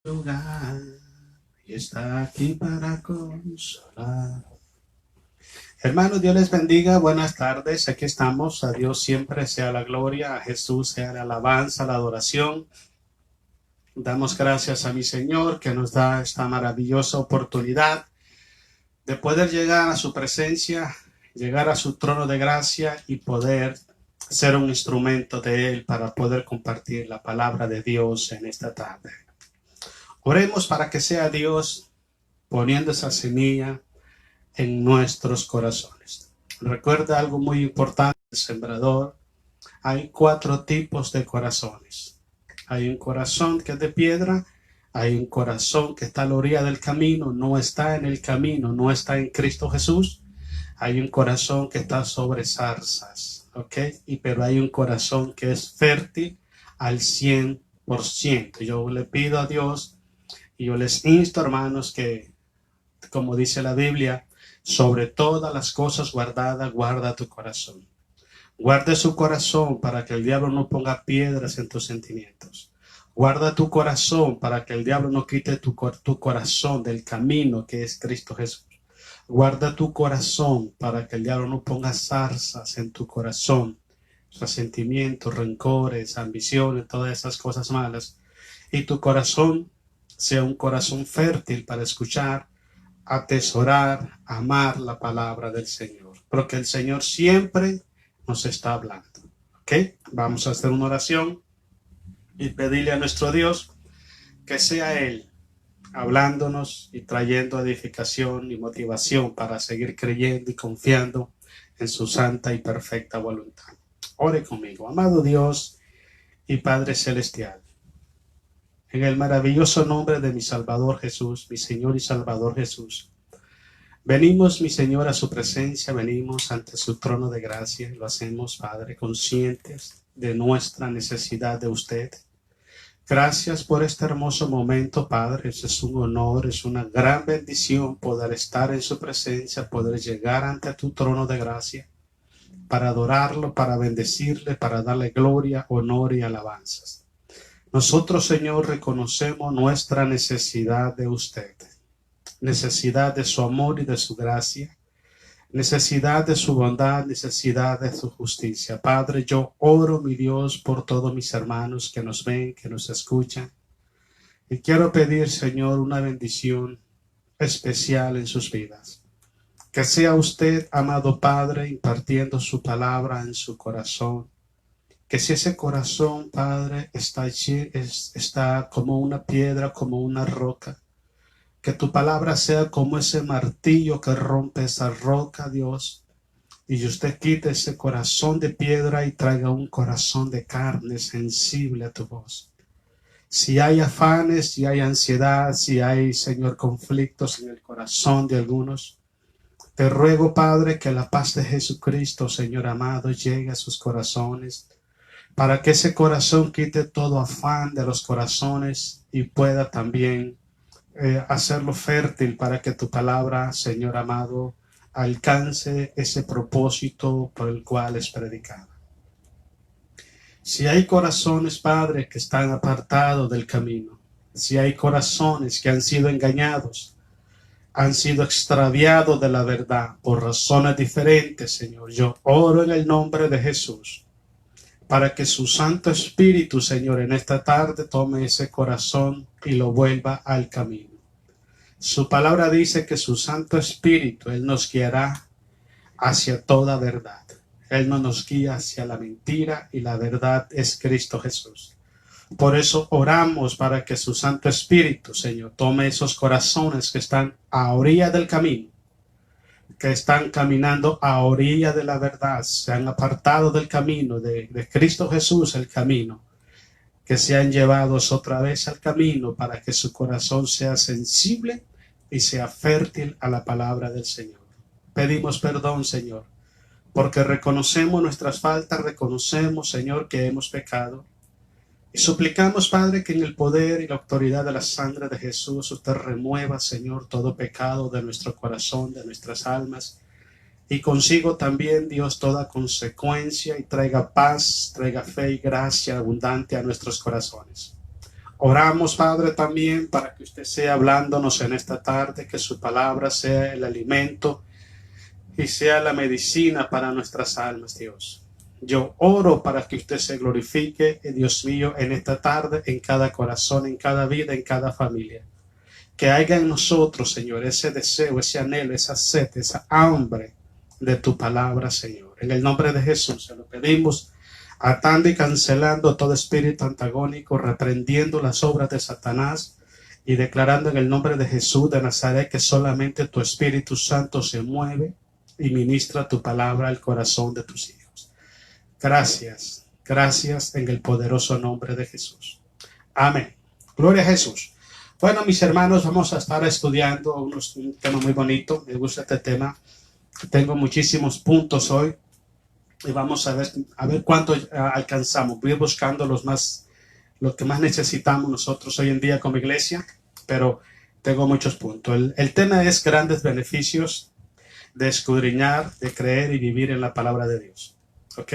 Lugar y está aquí para consolar. Hermanos, Dios les bendiga. Buenas tardes. Aquí estamos. A Dios siempre sea la gloria, a Jesús sea la alabanza, la adoración. Damos gracias a mi Señor que nos da esta maravillosa oportunidad de poder llegar a su presencia, llegar a su trono de gracia y poder ser un instrumento de Él para poder compartir la palabra de Dios en esta tarde. Oremos para que sea Dios poniendo esa semilla en nuestros corazones. Recuerda algo muy importante, el sembrador. Hay 4 tipos de corazones. Hay un corazón que es de piedra, hay un corazón que está a la orilla del camino, no está en el camino, no está en Cristo Jesús. Hay un corazón que está sobre zarzas, ¿ok? Pero hay un corazón que es fértil al 100%. Yo le pido a Dios y yo les insto, hermanos, que, como dice la Biblia, sobre todas las cosas guardadas, guarda tu corazón. Guarda su corazón para que el diablo no ponga piedras en tus sentimientos. Guarda tu corazón para que el diablo no quite tu corazón del camino que es Cristo Jesús. Guarda tu corazón para que el diablo no ponga zarzas en tu corazón, resentimientos, rencores, ambiciones, todas esas cosas malas. Y tu corazón sea un corazón fértil para escuchar, atesorar, amar la palabra del Señor. Porque el Señor siempre nos está hablando. ¿Ok? Vamos a hacer una oración y pedirle a nuestro Dios que sea Él hablándonos y trayendo edificación y motivación para seguir creyendo y confiando en su santa y perfecta voluntad. Ore conmigo, amado Dios y Padre Celestial. En el maravilloso nombre de mi Salvador Jesús, mi Señor y Salvador Jesús, venimos, mi Señor, a su presencia, venimos ante su trono de gracia. Lo hacemos, Padre, conscientes de nuestra necesidad de usted. Gracias por este hermoso momento, Padre. Es un honor, es una gran bendición poder estar en su presencia, poder llegar ante tu trono de gracia para adorarlo, para bendecirle, para darle gloria, honor y alabanzas. Nosotros, Señor, reconocemos nuestra necesidad de usted, necesidad de su amor y de su gracia, necesidad de su bondad, necesidad de su justicia. Padre, yo oro, mi Dios, por todos mis hermanos que nos ven, que nos escuchan. Y quiero pedir, Señor, una bendición especial en sus vidas. Que sea usted, amado Padre, impartiendo su palabra en su corazón. Que si ese corazón, Padre, está como una piedra, como una roca, que tu palabra sea como ese martillo que rompe esa roca, Dios, y usted quite ese corazón de piedra y traiga un corazón de carne sensible a tu voz. Si hay afanes, si hay ansiedad, si hay, Señor, conflictos en el corazón de algunos, te ruego, Padre, que la paz de Jesucristo, Señor amado, llegue a sus corazones, para que ese corazón quite todo afán de los corazones y pueda también hacerlo fértil para que tu palabra, Señor amado, alcance ese propósito por el cual es predicada. Si hay corazones, Padre, que están apartados del camino, si hay corazones que han sido engañados, han sido extraviados de la verdad por razones diferentes, Señor, yo oro en el nombre de Jesús para que su Santo Espíritu, Señor, en esta tarde tome ese corazón y lo vuelva al camino. Su palabra dice que su Santo Espíritu, Él nos guiará hacia toda verdad. Él no nos guía hacia la mentira y la verdad es Cristo Jesús. Por eso oramos para que su Santo Espíritu, Señor, tome esos corazones que están a orilla del camino, que están caminando a orilla de la verdad, se han apartado del camino de Cristo Jesús, el camino, que sean llevados otra vez al camino para que su corazón sea sensible y sea fértil a la palabra del Señor. Pedimos perdón, Señor, porque reconocemos nuestras faltas, reconocemos, Señor, que hemos pecado. Y suplicamos, Padre, que en el poder y la autoridad de la sangre de Jesús usted remueva, Señor, todo pecado de nuestro corazón, de nuestras almas, y consigo también, Dios, toda consecuencia y traiga paz, traiga fe y gracia abundante a nuestros corazones. Oramos, Padre, también para que usted sea hablándonos en esta tarde, que su palabra sea el alimento y sea la medicina para nuestras almas, Dios. Yo oro para que usted se glorifique, Dios mío, en esta tarde, en cada corazón, en cada vida, en cada familia. Que haya en nosotros, Señor, ese deseo, ese anhelo, esa sed, esa hambre de tu palabra, Señor. En el nombre de Jesús se lo pedimos, atando y cancelando todo espíritu antagónico, reprendiendo las obras de Satanás y declarando en el nombre de Jesús de Nazaret que solamente tu Espíritu Santo se mueve y ministra tu palabra al corazón de tus hijos. Gracias, gracias en el poderoso nombre de Jesús. Amén. Gloria a Jesús. Bueno, mis hermanos, vamos a estar estudiando un tema muy bonito. Me gusta este tema. Tengo muchísimos puntos hoy y vamos a ver cuánto alcanzamos. Voy buscando lo que más necesitamos nosotros hoy en día como iglesia, pero tengo muchos puntos. El tema es grandes beneficios de escudriñar, de creer y vivir en la palabra de Dios. ¿Ok?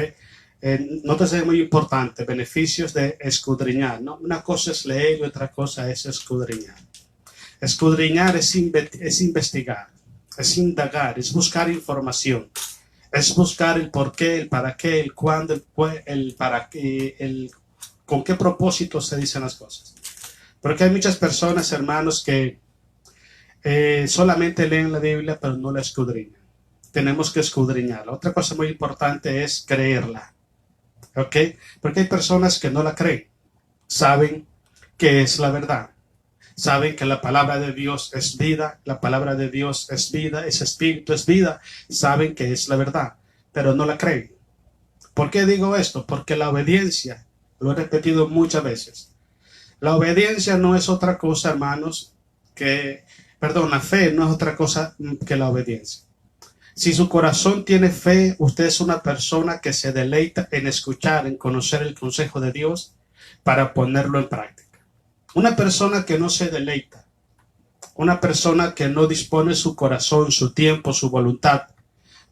Nótese, es muy importante, beneficios de escudriñar, ¿no? Una cosa es leer y otra cosa es escudriñar. Escudriñar es investigar, es indagar, es buscar información, es buscar el por qué, el para qué, el cuándo, el para qué, con qué propósito se dicen las cosas. Porque hay muchas personas, hermanos, que solamente leen la Biblia pero no la escudriñan. Tenemos que escudriñarla. Otra cosa muy importante es creerla. ¿Ok? Porque hay personas que no la creen. Saben que es la verdad. Saben que la palabra de Dios es vida. La palabra de Dios es vida. Es espíritu, es vida. Saben que es la verdad, pero no la creen. ¿Por qué digo esto? Porque la obediencia, lo he repetido muchas veces, la obediencia no es otra cosa, hermanos, la fe no es otra cosa que la obediencia. Si su corazón tiene fe, usted es una persona que se deleita en escuchar, en conocer el consejo de Dios para ponerlo en práctica. Una persona que no se deleita, una persona que no dispone su corazón, su tiempo, su voluntad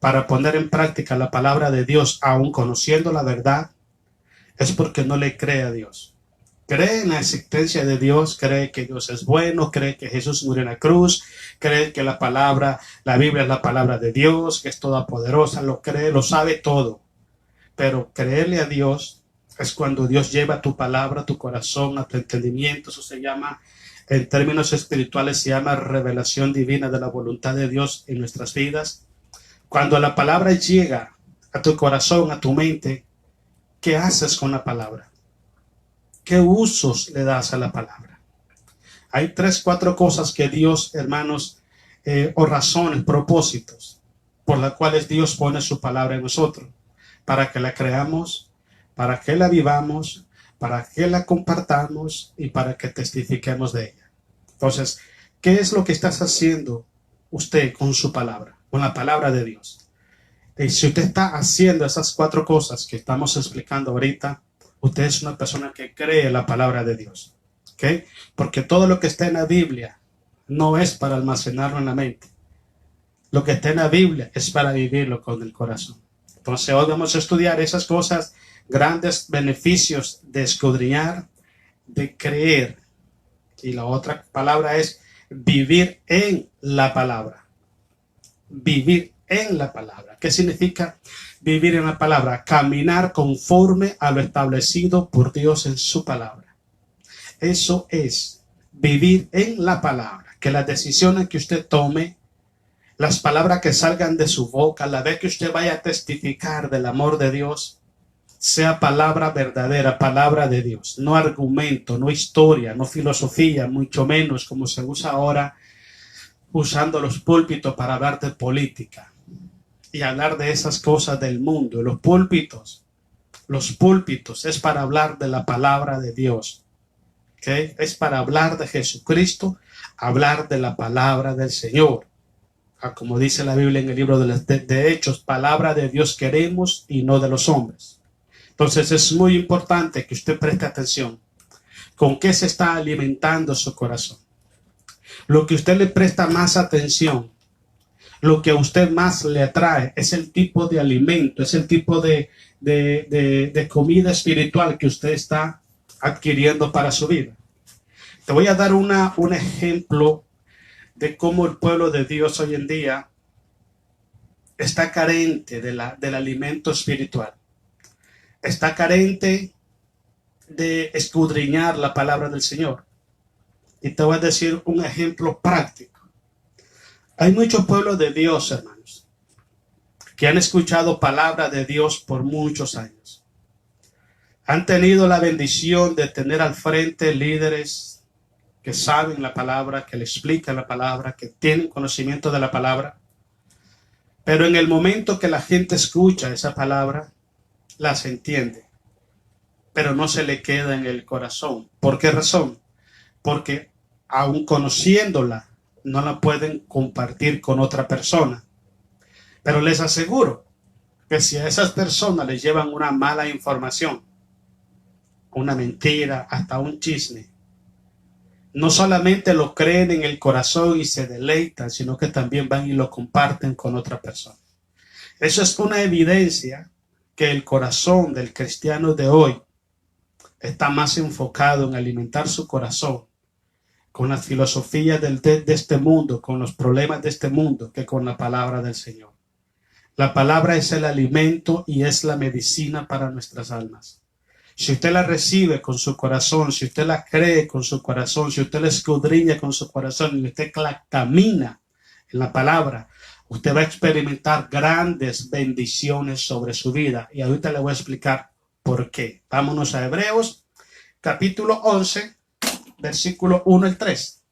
para poner en práctica la palabra de Dios, aun conociendo la verdad, es porque no le cree a Dios. Cree en la existencia de Dios, cree que Dios es bueno, cree que Jesús murió en la cruz, cree que la Biblia es la palabra de Dios, que es toda poderosa, lo cree, lo sabe todo. Pero creerle a Dios es cuando Dios lleva tu palabra a tu corazón, a tu entendimiento. Eso se llama, en términos espirituales, se llama revelación divina de la voluntad de Dios en nuestras vidas. Cuando la palabra llega a tu corazón, a tu mente, ¿qué haces con la palabra? ¿Qué usos le das a la palabra? Hay 3, 4 cosas que Dios, hermanos, o razones, propósitos, por las cuales Dios pone su palabra en nosotros, para que la creamos, para que la vivamos, para que la compartamos y para que testifiquemos de ella. Entonces, ¿qué es lo que estás haciendo usted con su palabra, con la palabra de Dios? Y si usted está haciendo esas 4 cosas que estamos explicando ahorita, usted es una persona que cree la palabra de Dios. ¿Ok? Porque todo lo que está en la Biblia no es para almacenarlo en la mente. Lo que está en la Biblia es para vivirlo con el corazón. Entonces hoy vamos a estudiar esas cosas, grandes beneficios de escudriñar, de creer. Y la otra palabra es vivir en la palabra. Vivir en la palabra. ¿Qué significa vivir en la palabra? Caminar conforme a lo establecido por Dios en su palabra. Eso es vivir en la palabra. Que las decisiones que usted tome, las palabras que salgan de su boca, la vez que usted vaya a testificar del amor de Dios, sea palabra verdadera, palabra de Dios. No argumento, no historia, no filosofía, mucho menos como se usa ahora usando los púlpitos para hablar de política y hablar de esas cosas del mundo. Los púlpitos es para hablar de la palabra de Dios. ¿Okay? Es para hablar de Jesucristo, hablar de la palabra del Señor. Como dice la Biblia en el libro de Hechos, palabra de Dios queremos y no de los hombres. Entonces es muy importante que usted preste atención. ¿Con qué se está alimentando su corazón? Lo que usted le presta más atención, lo que a usted más le atrae, es el tipo de alimento, es el tipo de comida espiritual que usted está adquiriendo para su vida. Te voy a dar un ejemplo de cómo el pueblo de Dios hoy en día está carente del alimento espiritual. Está carente de escudriñar la palabra del Señor. Y te voy a decir un ejemplo práctico. Hay muchos pueblos de Dios, hermanos, que han escuchado palabra de Dios por muchos años. Han tenido la bendición de tener al frente líderes que saben la palabra, que le explican la palabra, que tienen conocimiento de la palabra. Pero en el momento que la gente escucha esa palabra, las entiende, pero no se le queda en el corazón. ¿Por qué razón? Porque aun conociéndola, no la pueden compartir con otra persona. Pero les aseguro que si a esas personas les llevan una mala información, una mentira, hasta un chisme, no solamente lo creen en el corazón y se deleitan, sino que también van y lo comparten con otra persona. Eso es una evidencia que el corazón del cristiano de hoy está más enfocado en alimentar su corazón con las filosofías de este mundo, con los problemas de este mundo, que con la palabra del Señor. La palabra es el alimento y es la medicina para nuestras almas. Si usted la recibe con su corazón, si usted la cree con su corazón, si usted la escudriña con su corazón y usted la camina en la palabra, usted va a experimentar grandes bendiciones sobre su vida. Y ahorita le voy a explicar por qué. Vámonos a Hebreos, capítulo 11, versículo 1 al 3.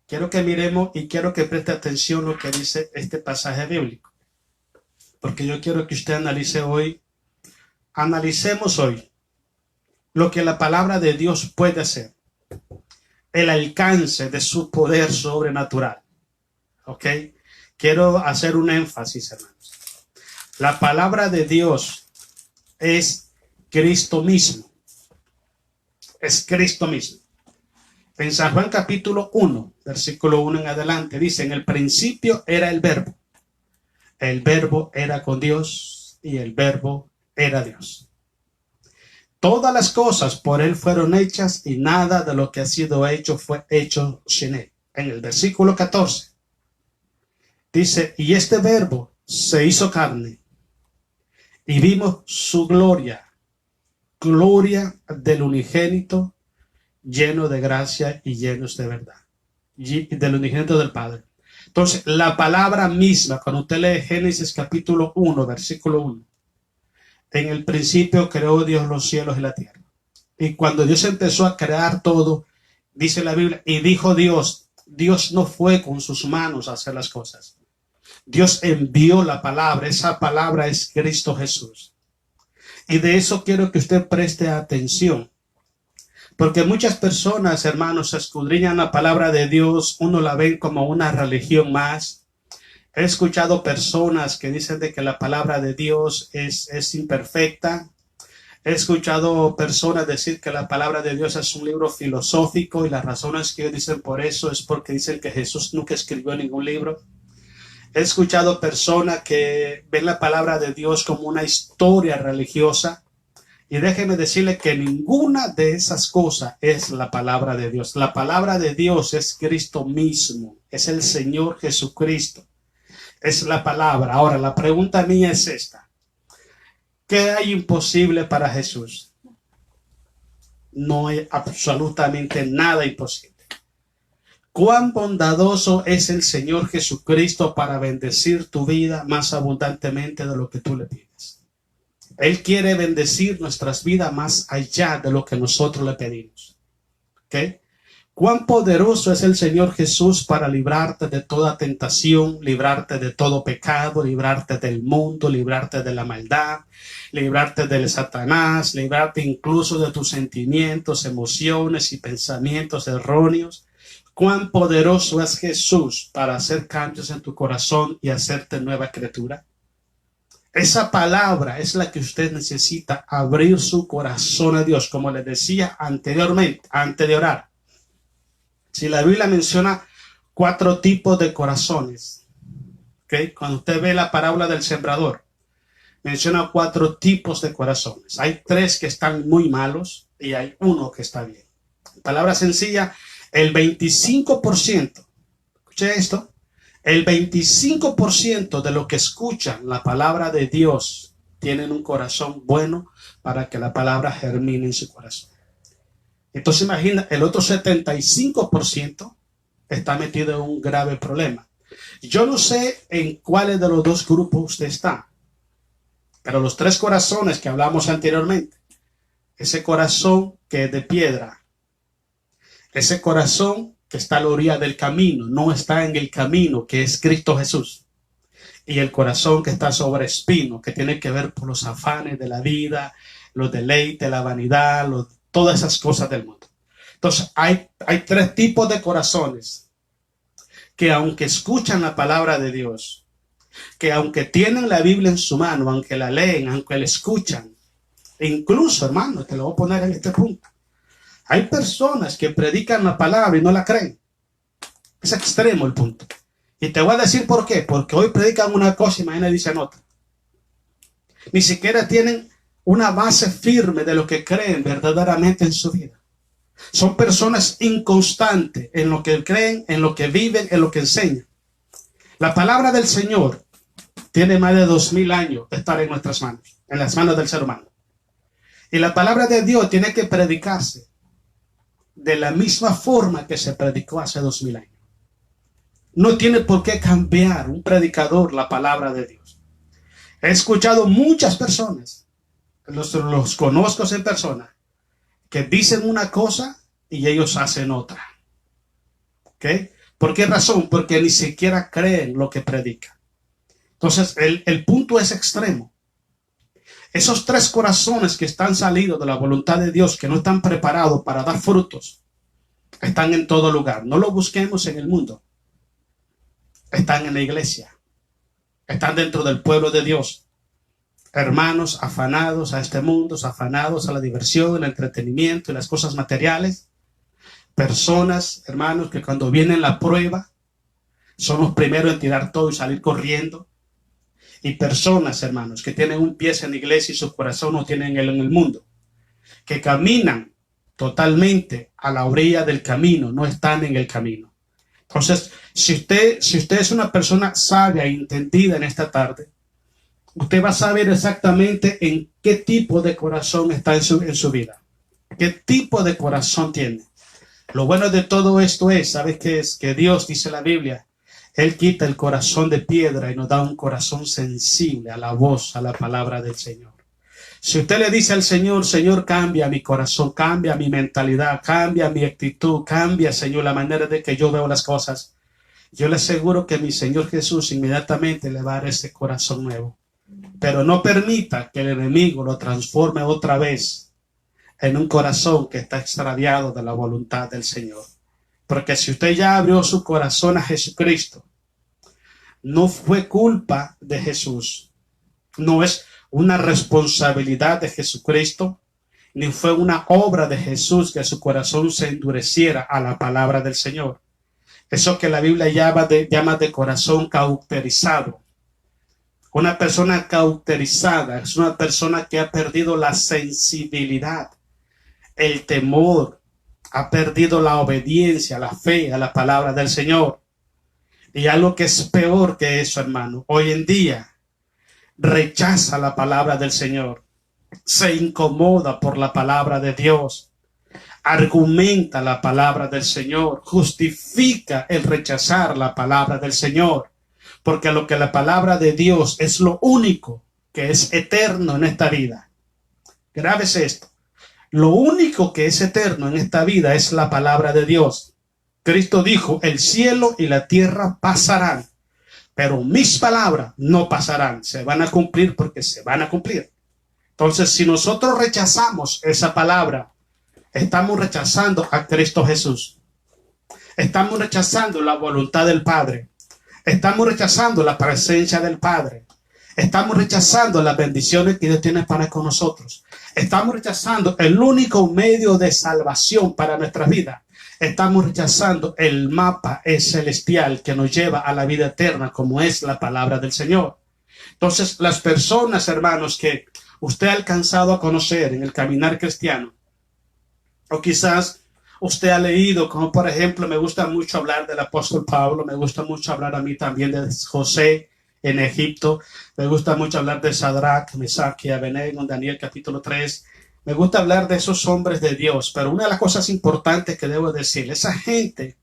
Quiero que miremos y quiero que preste atención a lo que dice este pasaje bíblico. Porque yo quiero que usted analicemos hoy lo que la palabra de Dios puede hacer, el alcance de su poder sobrenatural. ¿Ok? Quiero hacer un énfasis, hermanos. La palabra de Dios es Cristo mismo. Es Cristo mismo. En San Juan capítulo 1, versículo 1 en adelante, dice, en el principio era el verbo. El verbo era con Dios y el verbo era Dios. Todas las cosas por él fueron hechas y nada de lo que ha sido hecho fue hecho sin él. En el versículo 14 dice, y este verbo se hizo carne y vimos su gloria, gloria del unigénito, lleno de gracia y llenos de verdad, y del unigénito del Padre. Entonces, la palabra misma, cuando usted lee Génesis capítulo 1, versículo 1, en el principio creó Dios los cielos y la tierra. Y cuando Dios empezó a crear todo, dice la Biblia, y dijo Dios, Dios no fue con sus manos a hacer las cosas. Dios envió la palabra, esa palabra es Cristo Jesús. Y de eso quiero que usted preste atención. Porque muchas personas, hermanos, escudriñan la palabra de Dios, uno la ven como una religión más. He escuchado personas que dicen de que la palabra de Dios es imperfecta. He escuchado personas decir que la palabra de Dios es un libro filosófico y las razones que ellos dicen por eso es porque dicen que Jesús nunca escribió ningún libro. He escuchado personas que ven la palabra de Dios como una historia religiosa. Y déjeme decirle que ninguna de esas cosas es la palabra de Dios. La palabra de Dios es Cristo mismo, es el Señor Jesucristo. Es la palabra. Ahora, la pregunta mía es esta. ¿Qué hay imposible para Jesús? No hay absolutamente nada imposible. ¿Cuán bondadoso es el Señor Jesucristo para bendecir tu vida más abundantemente de lo que tú le pides? Él quiere bendecir nuestras vidas más allá de lo que nosotros le pedimos. ¿Ok? Cuán poderoso es el Señor Jesús para librarte de toda tentación, librarte de todo pecado, librarte del mundo, librarte de la maldad, librarte del Satanás, librarte incluso de tus sentimientos, emociones y pensamientos erróneos. Cuán poderoso es Jesús para hacer cambios en tu corazón y hacerte nueva criatura. Esa palabra es la que usted necesita, abrir su corazón a Dios, como les decía anteriormente, antes de orar. Si la Biblia menciona 4 tipos de corazones, ¿okay? Cuando usted ve la parábola del sembrador, menciona 4 tipos de corazones. Hay 3 que están muy malos y hay 1 que está bien. Palabra sencilla, el 25%, escuche esto, el 25% de los que escuchan la palabra de Dios tienen un corazón bueno para que la palabra germine en su corazón. Entonces imagina, el otro 75% está metido en un grave problema. Yo no sé en cuáles de los dos grupos usted está, pero los 3 corazones que hablamos anteriormente, ese corazón que es de piedra, ese corazón que está a la orilla del camino, no está en el camino que es Cristo Jesús, y el corazón que está sobre espino, que tiene que ver por los afanes de la vida, los deleites, la vanidad, todas esas cosas del mundo. Entonces hay 3 tipos de corazones que aunque escuchan la palabra de Dios, que aunque tienen la Biblia en su mano, aunque la leen, aunque la escuchan, e incluso, hermano, te lo voy a poner en este punto, hay personas que predican la palabra y no la creen. Es extremo el punto. Y te voy a decir por qué. Porque hoy predican una cosa y mañana dicen otra. Ni siquiera tienen una base firme de lo que creen verdaderamente en su vida. Son personas inconstantes en lo que creen, en lo que viven, en lo que enseñan. La palabra del Señor tiene más de 2000 años de estar en nuestras manos, en las manos del ser humano. Y la palabra de Dios tiene que predicarse de la misma forma que se predicó hace 2000 años. No tiene por qué cambiar un predicador la palabra de Dios. He escuchado muchas personas, los conozco en persona, que dicen una cosa y ellos hacen otra. ¿Ok? ¿Por qué razón? Porque ni siquiera creen lo que predican. Entonces, el punto es extremo. Esos 3 corazones que están salidos de la voluntad de Dios, que no están preparados para dar frutos, están en todo lugar. No lo busquemos en el mundo. Están en la iglesia. Están dentro del pueblo de Dios. Hermanos afanados a este mundo, afanados a la diversión, el entretenimiento y las cosas materiales. Personas, hermanos, que cuando viene la prueba, son los primeros en tirar todo y salir corriendo. Y personas, hermanos, que tienen un pie en la iglesia y su corazón no tienen en el mundo. Que caminan totalmente a la orilla del camino, no están en el camino. Entonces, si usted es una persona sabia e entendida en esta tarde, usted va a saber exactamente en qué tipo de corazón está en su vida. ¿Qué tipo de corazón tiene? Lo bueno de todo esto es, ¿sabes qué es? Que Dios, dice la Biblia, Él quita el corazón de piedra y nos da un corazón sensible a la voz, a la palabra del Señor. Si usted le dice al Señor, Señor, cambia mi corazón, cambia mi mentalidad, cambia mi actitud, cambia, Señor, la manera de que yo veo las cosas, yo le aseguro que mi Señor Jesús inmediatamente le va a dar ese corazón nuevo. Pero no permita que el enemigo lo transforme otra vez en un corazón que está extraviado de la voluntad del Señor. Porque si usted ya abrió su corazón a Jesucristo, no fue culpa de Jesús, no es una responsabilidad de Jesucristo, ni fue una obra de Jesús que su corazón se endureciera a la palabra del Señor. Eso que la Biblia llama de corazón cauterizado. Una persona cauterizada es una persona que ha perdido la sensibilidad, el temor, ha perdido la obediencia, la fe a la palabra del Señor. Y algo que es peor que eso, hermano, hoy en día rechaza la palabra del Señor, se incomoda por la palabra de Dios, argumenta la palabra del Señor, justifica el rechazar la palabra del Señor, porque lo que la palabra de Dios es lo único que es eterno en esta vida. Grábese esto. Lo único que es eterno en esta vida es la palabra de Dios. Cristo dijo, el cielo y la tierra pasarán, pero mis palabras no pasarán. Se van a cumplir porque se van a cumplir. Entonces, si nosotros rechazamos esa palabra, estamos rechazando a Cristo Jesús. Estamos rechazando la voluntad del Padre. Estamos rechazando la presencia del Padre. Estamos rechazando las bendiciones que Dios tiene para con nosotros. Estamos rechazando el único medio de salvación para nuestra vida. Estamos rechazando el mapa celestial que nos lleva a la vida eterna, como es la palabra del Señor. Entonces, las personas, hermanos, que usted ha alcanzado a conocer en el caminar cristiano, o quizás usted ha leído, como por ejemplo, me gusta mucho hablar del apóstol Pablo, me gusta mucho hablar a mí también de José en Egipto, me gusta mucho hablar de Sadrach, Mesach y Abednego en Daniel capítulo 3. Me gusta hablar de esos hombres de Dios, pero una de las cosas importantes que debo decir, esa gente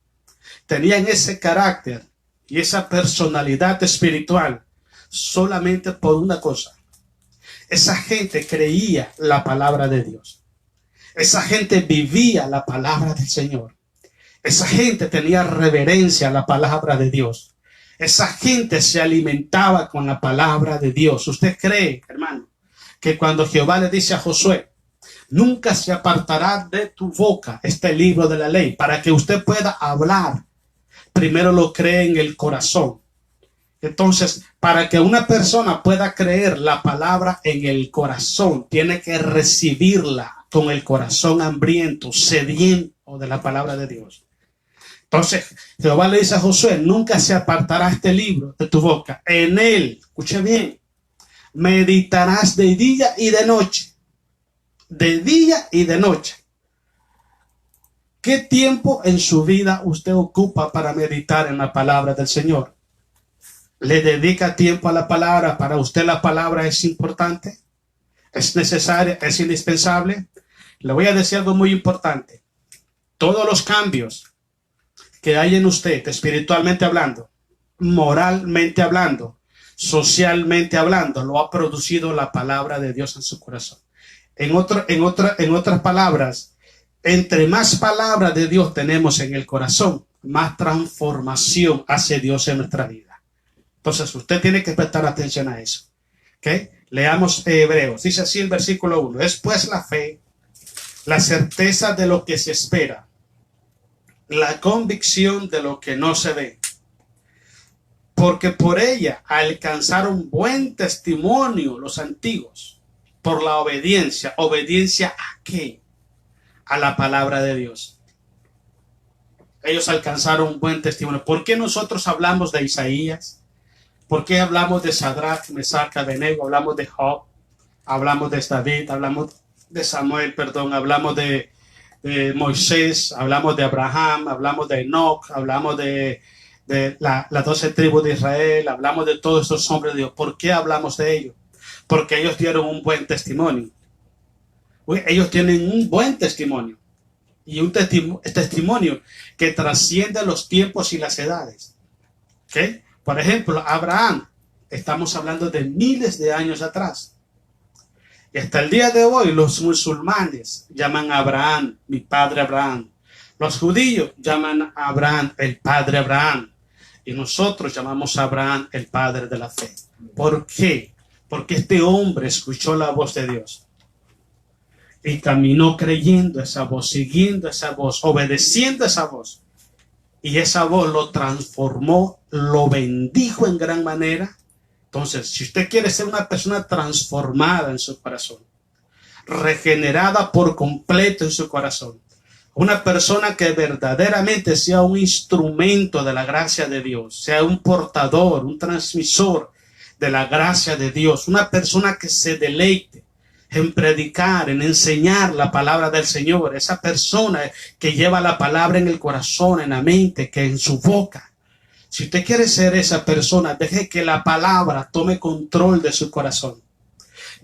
tenía ese carácter y esa personalidad espiritual solamente por una cosa. Esa gente creía la palabra de Dios. Esa gente vivía la palabra del Señor. Esa gente tenía reverencia a la palabra de Dios. Esa gente se alimentaba con la palabra de Dios. ¿Usted cree, hermano, que cuando Jehová le dice a Josué, nunca se apartará de tu boca este libro de la ley para que usted pueda hablar? Primero lo cree en el corazón. Entonces, para que una persona pueda creer la palabra en el corazón, tiene que recibirla con el corazón hambriento, sediento de la palabra de Dios. Entonces, Jehová le dice a Josué, nunca se apartará este libro de tu boca. En él, escuche bien, meditarás de día y de noche. De día y de noche. ¿Qué tiempo en su vida usted ocupa para meditar en la palabra del Señor? ¿Le dedica tiempo a la palabra? ¿Para usted la palabra es importante? ¿Es necesaria? ¿Es indispensable? Le voy a decir algo muy importante. Todos los cambios que hay en usted, espiritualmente hablando, moralmente hablando, socialmente hablando, lo ha producido la palabra de Dios en su corazón. En otras palabras, entre más palabra de Dios tenemos en el corazón, más transformación hace Dios en nuestra vida. Entonces, usted tiene que prestar atención a eso. ¿Okay? Leamos Hebreos. Dice así el versículo 1. Es pues la fe, la certeza de lo que se espera, la convicción de lo que no se ve. Porque por ella alcanzaron buen testimonio los antiguos, por la obediencia. ¿Obediencia a qué? A la palabra de Dios. Ellos alcanzaron buen testimonio. ¿Por qué nosotros hablamos de Isaías? ¿Por qué hablamos de Sadrach, Mesach, Abednego? Hablamos de Job, hablamos de David, hablamos de Samuel, hablamos de Moisés, hablamos de Abraham, hablamos de Enoch, hablamos de las 12 tribus de Israel, hablamos de todos estos hombres de Dios. ¿Por qué hablamos de ellos? Porque ellos dieron un buen testimonio. Ellos tienen un buen testimonio y un testimonio que trasciende los tiempos y las edades. ¿Okay? Por ejemplo, Abraham, estamos hablando de miles de años atrás. Y hasta el día de hoy los musulmanes llaman a Abraham, mi padre Abraham. Los judíos llaman a Abraham, el padre Abraham. Y nosotros llamamos a Abraham, el padre de la fe. ¿Por qué? Porque este hombre escuchó la voz de Dios. Y caminó creyendo esa voz, siguiendo esa voz, obedeciendo esa voz. Y esa voz lo transformó, lo bendijo en gran manera. Entonces, si usted quiere ser una persona transformada en su corazón, regenerada por completo en su corazón, una persona que verdaderamente sea un instrumento de la gracia de Dios, sea un portador, un transmisor de la gracia de Dios, una persona que se deleite en predicar, en enseñar la palabra del Señor, esa persona que lleva la palabra en el corazón, en la mente, que en su boca. Si usted quiere ser esa persona, deje que la palabra tome control de su corazón.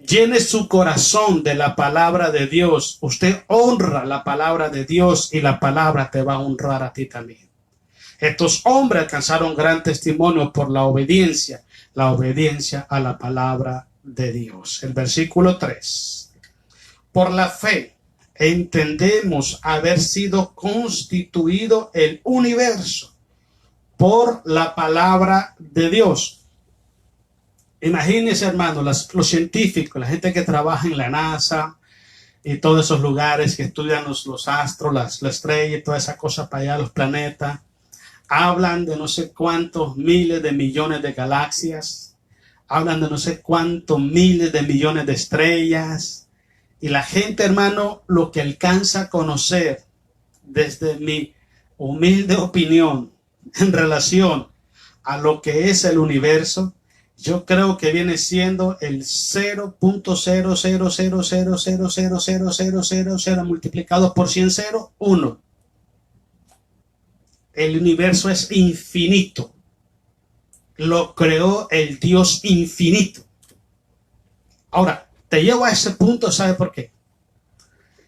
Llene su corazón de la palabra de Dios. Usted honra la palabra de Dios y la palabra te va a honrar a ti también. Estos hombres alcanzaron gran testimonio por la obediencia a la palabra de Dios. El versículo 3. Por la fe entendemos haber sido constituido el universo por la palabra de Dios. Imagínense, hermano, los científicos, la gente que trabaja en la NASA y todos esos lugares que estudian los astros, las estrellas y toda esa cosa para allá, los planetas, hablan de no sé cuántos miles de millones de galaxias, hablan de no sé cuántos miles de millones de estrellas, y la gente, hermano, lo que alcanza a conocer desde mi humilde opinión en relación a lo que es el universo, yo creo que viene siendo el 0.000000000 multiplicado por 100 0, 1. el universo es infinito. Lo creó el Dios infinito. Ahora, te llevo a ese punto, ¿sabe por qué?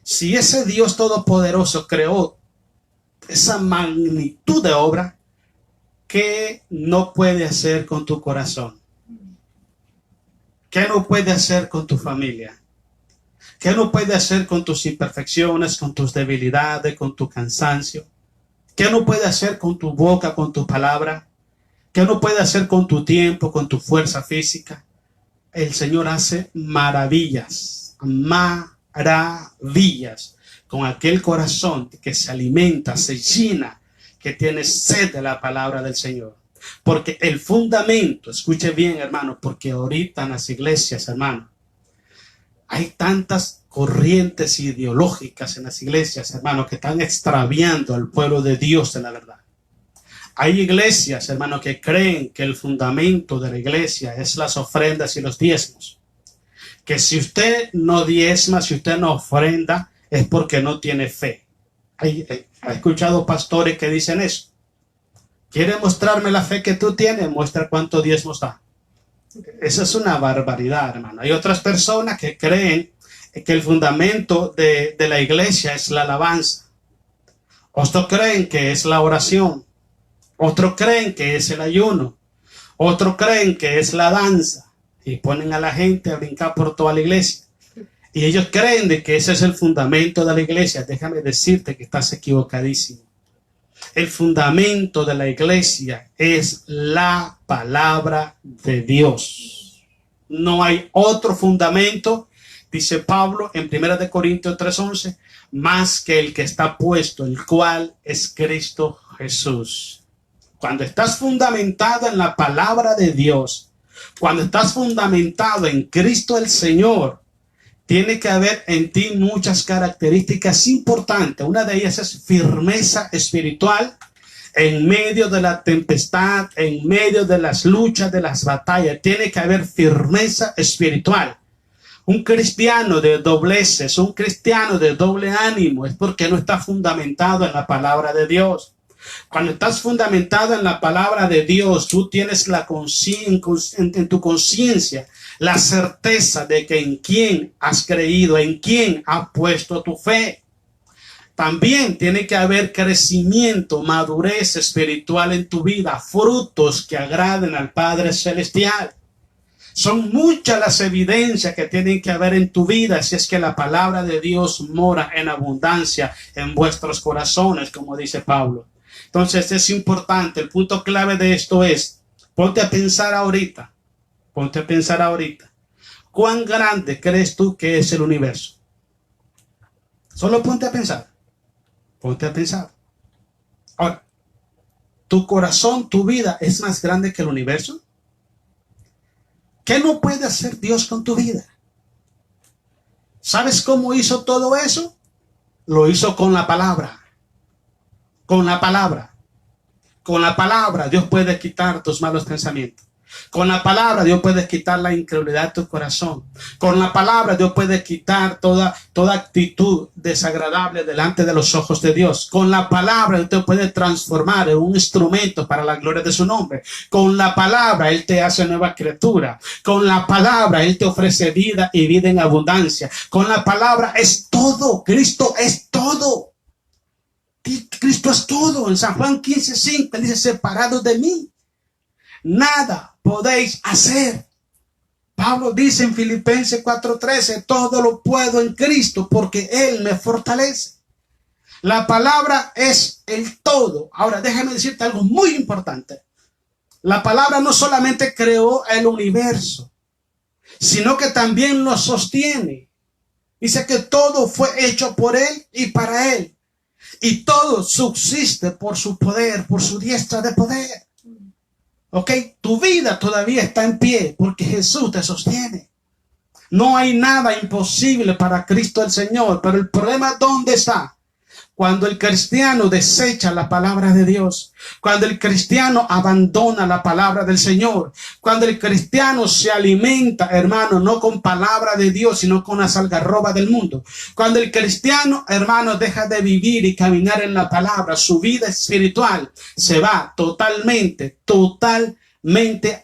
Si ese Dios todopoderoso creó esa magnitud de obra, ¿qué no puede hacer con tu corazón? ¿Qué no puede hacer con tu familia? ¿Qué no puede hacer con tus imperfecciones, con tus debilidades, con tu cansancio? ¿Qué no puede hacer con tu boca, con tu palabra? ¿Qué no puede hacer con tu tiempo, con tu fuerza física? El Señor hace maravillas, maravillas, con aquel corazón que se alimenta, se llena, que tiene sed de la palabra del Señor. Porque el fundamento, escuche bien, hermano, porque ahorita en las iglesias, hermano, hay tantas corrientes ideológicas en las iglesias, hermano, que están extraviando al pueblo de Dios de la verdad. Hay iglesias, hermano, que creen que el fundamento de la iglesia es las ofrendas y los diezmos. Que si usted no diezma, si usted no ofrenda, es porque no tiene fe. ¿Ha escuchado pastores que dicen eso? ¿Quiere mostrarme la fe que tú tienes? Muestra cuánto diezmos da. Esa es una barbaridad, hermano. Hay otras personas que creen que el fundamento de la iglesia es la alabanza. Otros creen que es la oración. Otros creen que es el ayuno. Otros creen que es la danza. Y ponen a la gente a brincar por toda la iglesia. Y ellos creen de que ese es el fundamento de la iglesia. Déjame decirte que estás equivocadísimo. El fundamento de la iglesia es la palabra de Dios. No hay otro fundamento, dice Pablo en 1 Corintios 3:11, más que el que está puesto, el cual es Cristo Jesús. Cuando estás fundamentado en la palabra de Dios, cuando estás fundamentado en Cristo el Señor, tiene que haber en ti muchas características importantes. Una de ellas es firmeza espiritual en medio de la tempestad, en medio de las luchas, de las batallas. Tiene que haber firmeza espiritual. Un cristiano de dobleces, un cristiano de doble ánimo, es porque no está fundamentado en la palabra de Dios. Cuando estás fundamentado en la palabra de Dios, tú tienes la en tu conciencia la certeza de que en quién has creído, en quién has puesto tu fe. También tiene que haber crecimiento, madurez espiritual en tu vida, frutos que agraden al Padre Celestial. Son muchas las evidencias que tienen que haber en tu vida si es que la palabra de Dios mora en abundancia en vuestros corazones, como dice Pablo. Entonces es importante, el punto clave de esto es, ponte a pensar ahorita, ¿cuán grande crees tú que es el universo? Solo ponte a pensar. Ahora, ¿tu corazón, tu vida es más grande que el universo? ¿Qué no puede hacer Dios con tu vida? ¿Sabes cómo hizo todo eso? Lo hizo con la palabra. Con la palabra Dios puede quitar tus malos pensamientos. Con la palabra Dios puede quitar la incredulidad de tu corazón. Con la palabra Dios puede quitar toda actitud desagradable delante de los ojos de Dios. Con la palabra Él te puede transformar en un instrumento para la gloria de su nombre. Con la palabra Él te hace nueva criatura. Con la palabra Él te ofrece vida y vida en abundancia. Con la palabra es todo. Cristo es todo. Cristo es todo. En San Juan 15:5 dice: separados de mí, nada podéis hacer. Pablo dice en Filipenses 4:13: todo lo puedo en Cristo porque Él me fortalece. La palabra es el todo. Ahora déjame decirte algo muy importante. La palabra no solamente creó el universo, sino que también lo sostiene. Dice que todo fue hecho por Él y para Él. Y todo subsiste por su poder, por su diestra de poder. Ok, tu vida todavía está en pie porque Jesús te sostiene. No hay nada imposible para Cristo el Señor. Pero el problema, ¿dónde está? Cuando el cristiano desecha la palabra de Dios, cuando el cristiano abandona la palabra del Señor, cuando el cristiano se alimenta, hermano, no con palabra de Dios, sino con las algarrobas del mundo. Cuando el cristiano, hermano, deja de vivir y caminar en la palabra, su vida espiritual se va totalmente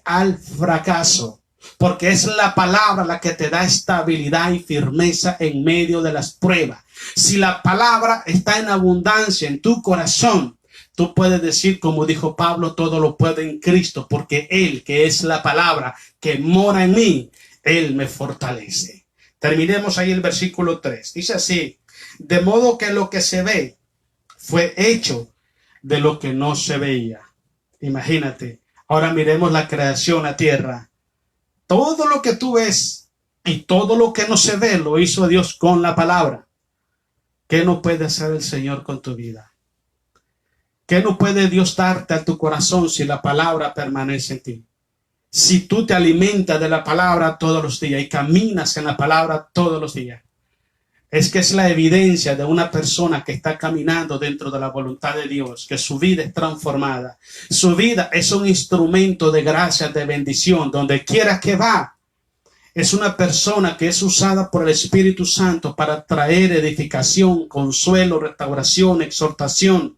al fracaso. Porque es la palabra la que te da estabilidad y firmeza en medio de las pruebas. Si la palabra está en abundancia en tu corazón, tú puedes decir, como dijo Pablo, todo lo puedo en Cristo, porque Él, que es la palabra que mora en mí, Él me fortalece. Terminemos ahí el versículo 3. Dice así: de modo que lo que se ve fue hecho de lo que no se veía. Imagínate. Ahora miremos la creación, la tierra. Todo lo que tú ves y todo lo que no se ve lo hizo Dios con la palabra. ¿Qué no puede hacer el Señor con tu vida? ¿Qué no puede Dios darte a tu corazón si la palabra permanece en ti? Si tú te alimentas de la palabra todos los días y caminas en la palabra todos los días. Es que es la evidencia de una persona que está caminando dentro de la voluntad de Dios, que su vida es transformada. Su vida es un instrumento de gracia, de bendición, donde quiera que va. Es una persona que es usada por el Espíritu Santo para traer edificación, consuelo, restauración, exhortación,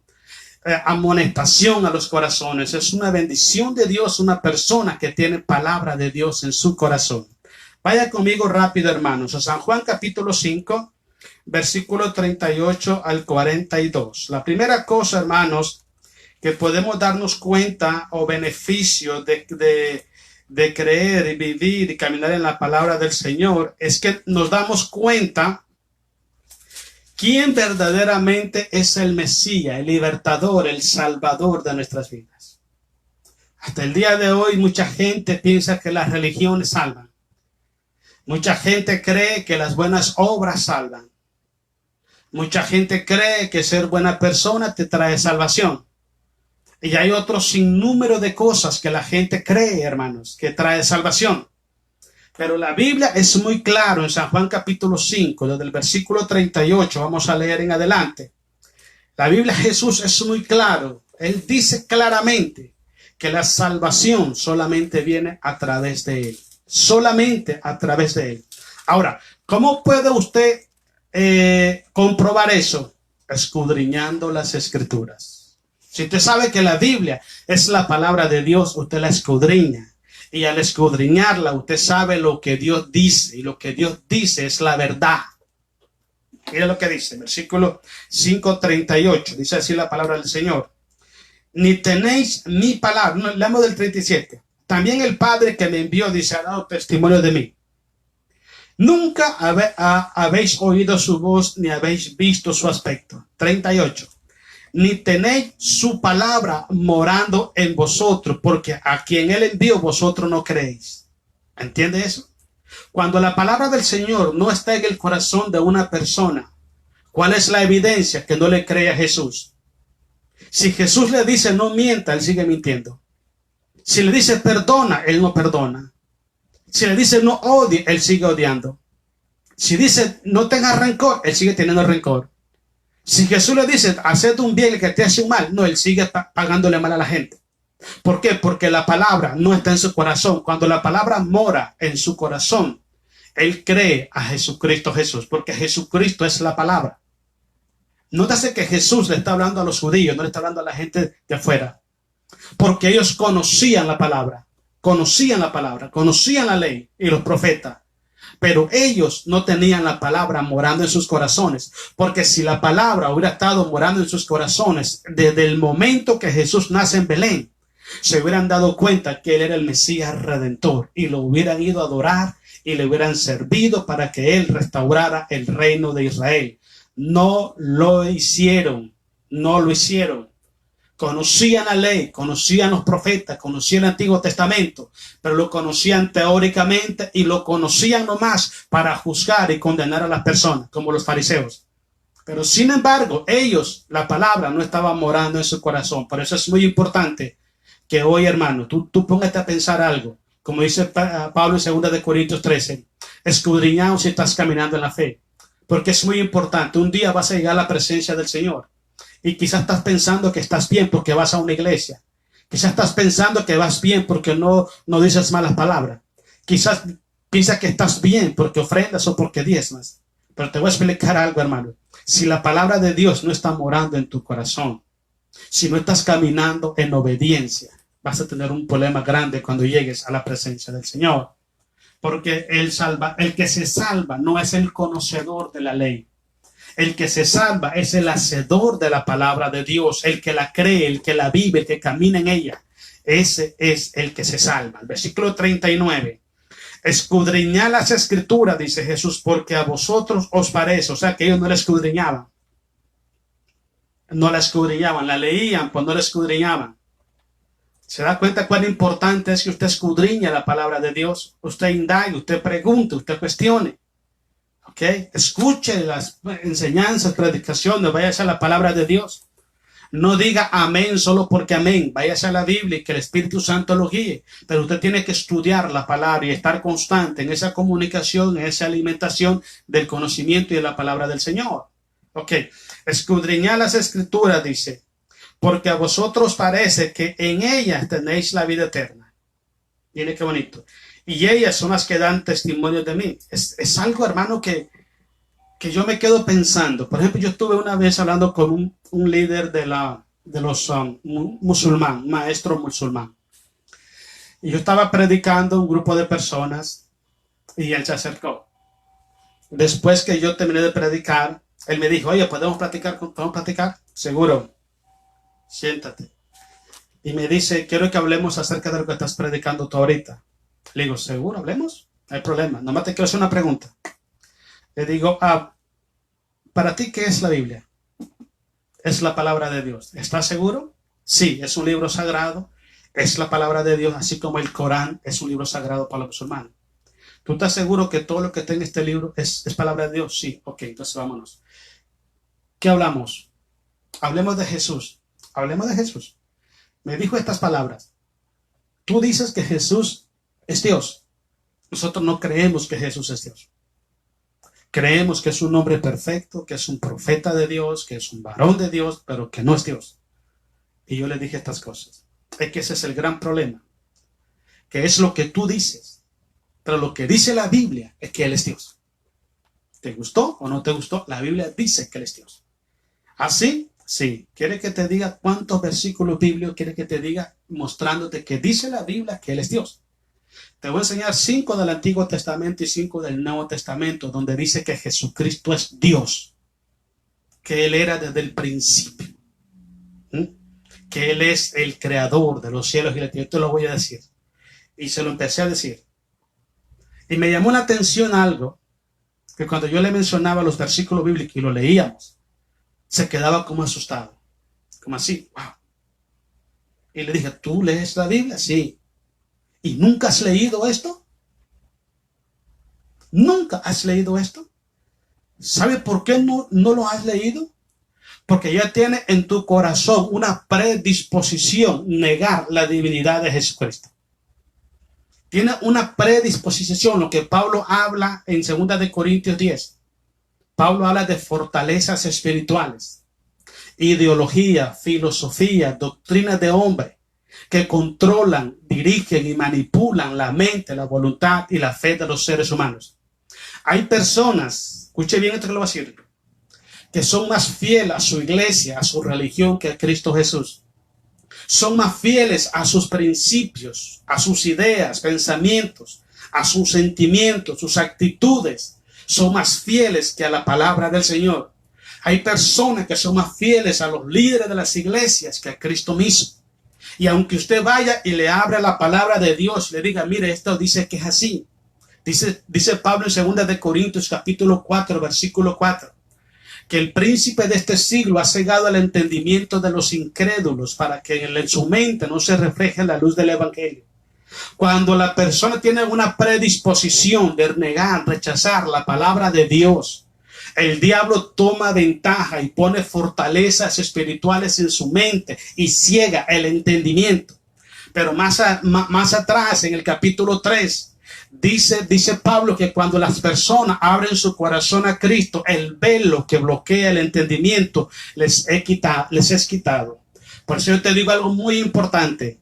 amonestación a los corazones. Es una bendición de Dios, una persona que tiene palabra de Dios en su corazón. Vaya conmigo rápido, hermanos, a San Juan capítulo 5. Versículo 38 al 42. La primera cosa, hermanos, que podemos darnos cuenta o beneficio de creer y vivir y caminar en la palabra del Señor es que nos damos cuenta quién verdaderamente es el Mesías, el libertador, el salvador de nuestras vidas. Hasta el día de hoy mucha gente piensa que las religiones salvan. Mucha gente cree que las buenas obras salvan. Mucha gente cree que ser buena persona te trae salvación. Y hay otro sinnúmero de cosas que la gente cree, hermanos, que trae salvación. Pero la Biblia es muy claro en San Juan capítulo 5, desde el versículo 38, vamos a leer en adelante. La Biblia, Jesús es muy claro. Él dice claramente que la salvación solamente viene a través de Él. Solamente a través de Él. Ahora, ¿cómo puede usted comprobar eso? Escudriñando las Escrituras. Si usted sabe que la Biblia es la palabra de Dios, usted la escudriña, y al escudriñarla usted sabe lo que Dios dice, y lo que Dios dice es la verdad. Mira lo que dice, versículo 5:38, dice así la palabra del Señor: ni tenéis mi palabra. No, leamos del 37. También el Padre que me envió, dice, ha dado testimonio de mí. Nunca habéis oído su voz, ni habéis visto su aspecto. 38. Ni tenéis su palabra morando en vosotros, porque a quien Él envió vosotros no creéis. ¿Entiende eso? Cuando la palabra del Señor no está en el corazón de una persona, ¿cuál es la evidencia? Que no le cree a Jesús. Si Jesús le dice no mienta, Él sigue mintiendo. Si le dice perdona, Él no perdona. Si le dice no odie, Él sigue odiando. Si dice no tenga rencor, Él sigue teniendo rencor. Si Jesús le dice haced un bien que te hace un mal, no, Él sigue pagándole mal a la gente. ¿Por qué? Porque la palabra no está en su corazón. Cuando la palabra mora en su corazón, Él cree a Jesucristo Jesús, porque Jesucristo es la palabra. Nótase que Jesús le está hablando a los judíos, no le está hablando a la gente de afuera. Porque ellos conocían la palabra, conocían la ley y los profetas. Pero ellos no tenían la palabra morando en sus corazones. Porque si la palabra hubiera estado morando en sus corazones desde el momento que Jesús nace en Belén, se hubieran dado cuenta que Él era el Mesías Redentor y lo hubieran ido a adorar y le hubieran servido para que Él restaurara el reino de Israel. No lo hicieron, no lo hicieron. Conocían la ley, conocían los profetas, conocían el Antiguo Testamento, pero lo conocían teóricamente y lo conocían nomás para juzgar y condenar a las personas, como los fariseos. Pero sin embargo, ellos, la palabra no estaba morando en su corazón. Por eso es muy importante que hoy, hermano, tú póngate a pensar algo. Como dice Pablo en 2 Corintios 13, escudriñaos si estás caminando en la fe. porque es muy importante. Un día vas a llegar a la presencia del Señor y quizás estás pensando que estás bien porque vas a una iglesia. Quizás estás pensando que vas bien porque no dices malas palabras. Quizás piensas que estás bien porque ofrendas o porque diezmas. Pero te voy a explicar algo, hermano. Si la palabra de Dios no está morando en tu corazón, si no estás caminando en obediencia, vas a tener un problema grande cuando llegues a la presencia del Señor. Porque el que se salva no es el conocedor de la ley. El que se salva es el hacedor de la palabra de Dios, el que la cree, el que la vive, el que camina en ella. Ese es el que se salva. El versículo 39. Escudriñad las escrituras, dice Jesús, porque a vosotros os parece. O sea, que ellos no la escudriñaban. No la escudriñaban, la leían, pues no la escudriñaban. ¿Se da cuenta cuán importante es que usted escudriñe la palabra de Dios? Usted indague, usted pregunte, usted cuestione. ¿Ok? Escuche las enseñanzas, predicaciones, váyase a la palabra de Dios. No diga amén solo porque amén. Váyase a la Biblia y que el Espíritu Santo lo guíe. Pero usted tiene que estudiar la palabra y estar constante en esa comunicación, en esa alimentación del conocimiento y de la palabra del Señor. Ok. Escudriñad las escrituras, dice, porque a vosotros parece que en ellas tenéis la vida eterna. Miren qué bonito. Y ellas son las que dan testimonio de mí. Es algo, hermano, que yo me quedo pensando. Por ejemplo, yo estuve una vez hablando con un líder de los musulmanes, un maestro musulmán. Y yo estaba predicando a un grupo de personas y él se acercó. Después que yo terminé de predicar, él me dijo, oye, ¿podemos platicar? ¿Podemos platicar? Seguro. Siéntate. Y me dice, quiero que hablemos acerca de lo que estás predicando tú ahorita. Le digo, ¿seguro? ¿Hablemos? No hay problema. Nomás te quiero hacer una pregunta. Le digo, ¿para ti qué es la Biblia? Es la palabra de Dios. ¿Estás seguro? Sí, es un libro sagrado. Es la palabra de Dios, así como el Corán es un libro sagrado para los musulmanes. ¿Tú estás seguro que todo lo que está en este libro es palabra de Dios? Sí. Ok, entonces vámonos. ¿Qué hablamos? Hablemos de Jesús. Hablemos de Jesús. Me dijo estas palabras. Tú dices que Jesús es Dios. Nosotros no creemos que Jesús es Dios. Creemos que es un hombre perfecto, que es un profeta de Dios, que es un varón de Dios, pero que no es Dios. Y yo le dije estas cosas. Es que ese es el gran problema. Que es lo que tú dices. Pero lo que dice la Biblia es que Él es Dios. ¿Te gustó o no te gustó? La Biblia dice que Él es Dios. ¿Así? Sí. ¿Quiere que te diga cuántos versículos bíblicos quiere que te diga mostrándote que dice la Biblia que Él es Dios? Te voy a enseñar 5 del Antiguo Testamento y 5 del Nuevo Testamento, donde dice que Jesucristo es Dios, que Él era desde el principio, que Él es el creador de los cielos y la tierra. Yo te lo voy a decir. Y se lo empecé a decir. Y me llamó la atención algo, que cuando yo le mencionaba los versículos bíblicos y lo leíamos, se quedaba como asustado, como así, wow. Y le dije, ¿tú lees la Biblia? Sí. ¿Y nunca has leído esto? ¿Nunca has leído esto? ¿Sabe por qué no lo has leído? Porque ya tiene en tu corazón una predisposición negar la divinidad de Jesucristo. Tiene una predisposición, lo que Pablo habla en 2 de Corintios 10. Pablo habla de fortalezas espirituales, ideología, filosofía, doctrinas de hombre que controlan, dirigen y manipulan la mente, la voluntad y la fe de los seres humanos. Hay personas, escuche bien esto que lo voy a decir, que son más fieles a su iglesia, a su religión que a Cristo Jesús. Son más fieles a sus principios, a sus ideas, pensamientos, a sus sentimientos, sus actitudes. Son más fieles que a la palabra del Señor. Hay personas que son más fieles a los líderes de las iglesias que a Cristo mismo. Y aunque usted vaya y le abra la palabra de Dios, le diga, mire, esto dice que es así. Dice Pablo en 2 de Corintios capítulo 4, versículo 4, que el príncipe de este siglo ha cegado el entendimiento de los incrédulos para que en su mente no se refleje la luz del evangelio. Cuando la persona tiene una predisposición de negar, rechazar la palabra de Dios, el diablo toma ventaja y pone fortalezas espirituales en su mente y ciega el entendimiento. Pero más atrás, en el capítulo 3, Dice Pablo que cuando las personas abren su corazón a Cristo, el velo que bloquea el entendimiento les es quitado. Por eso yo te digo algo muy importante.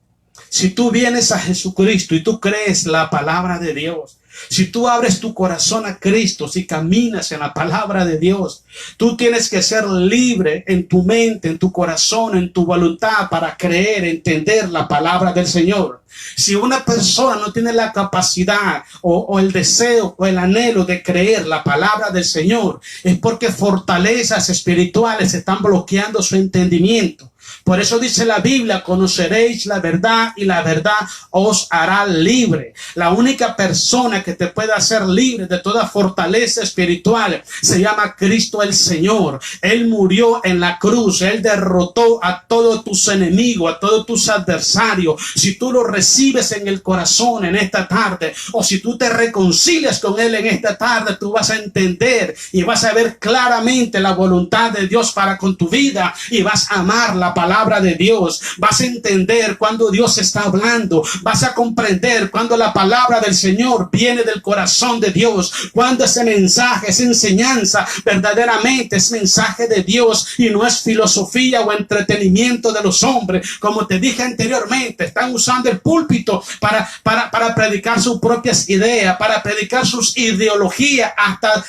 Si tú vienes a Jesucristo y tú crees la palabra de Dios, si tú abres tu corazón a Cristo, si caminas en la palabra de Dios, tú tienes que ser libre en tu mente, en tu corazón, en tu voluntad para creer, entender la palabra del Señor. Si una persona no tiene la capacidad o el deseo o el anhelo de creer la palabra del Señor, es porque fortalezas espirituales están bloqueando su entendimiento. Por eso dice la Biblia, conoceréis la verdad y la verdad os hará libre. La única persona que te puede hacer libre de toda fortaleza espiritual se llama Cristo el Señor. Él murió en la cruz, Él derrotó a todos tus enemigos, a todos tus adversarios. Si tú lo recibes en el corazón en esta tarde, o si tú te reconcilias con Él en esta tarde, tú vas a entender y vas a ver claramente la voluntad de Dios para con tu vida y vas a amar la palabra de Dios. Vas a entender cuando Dios está hablando, vas a comprender cuando la palabra del Señor viene del corazón de Dios, cuando ese mensaje, esa enseñanza verdaderamente es mensaje de Dios y no es filosofía o entretenimiento de los hombres. Como te dije anteriormente, están usando el púlpito para predicar sus propias ideas, para predicar sus ideologías,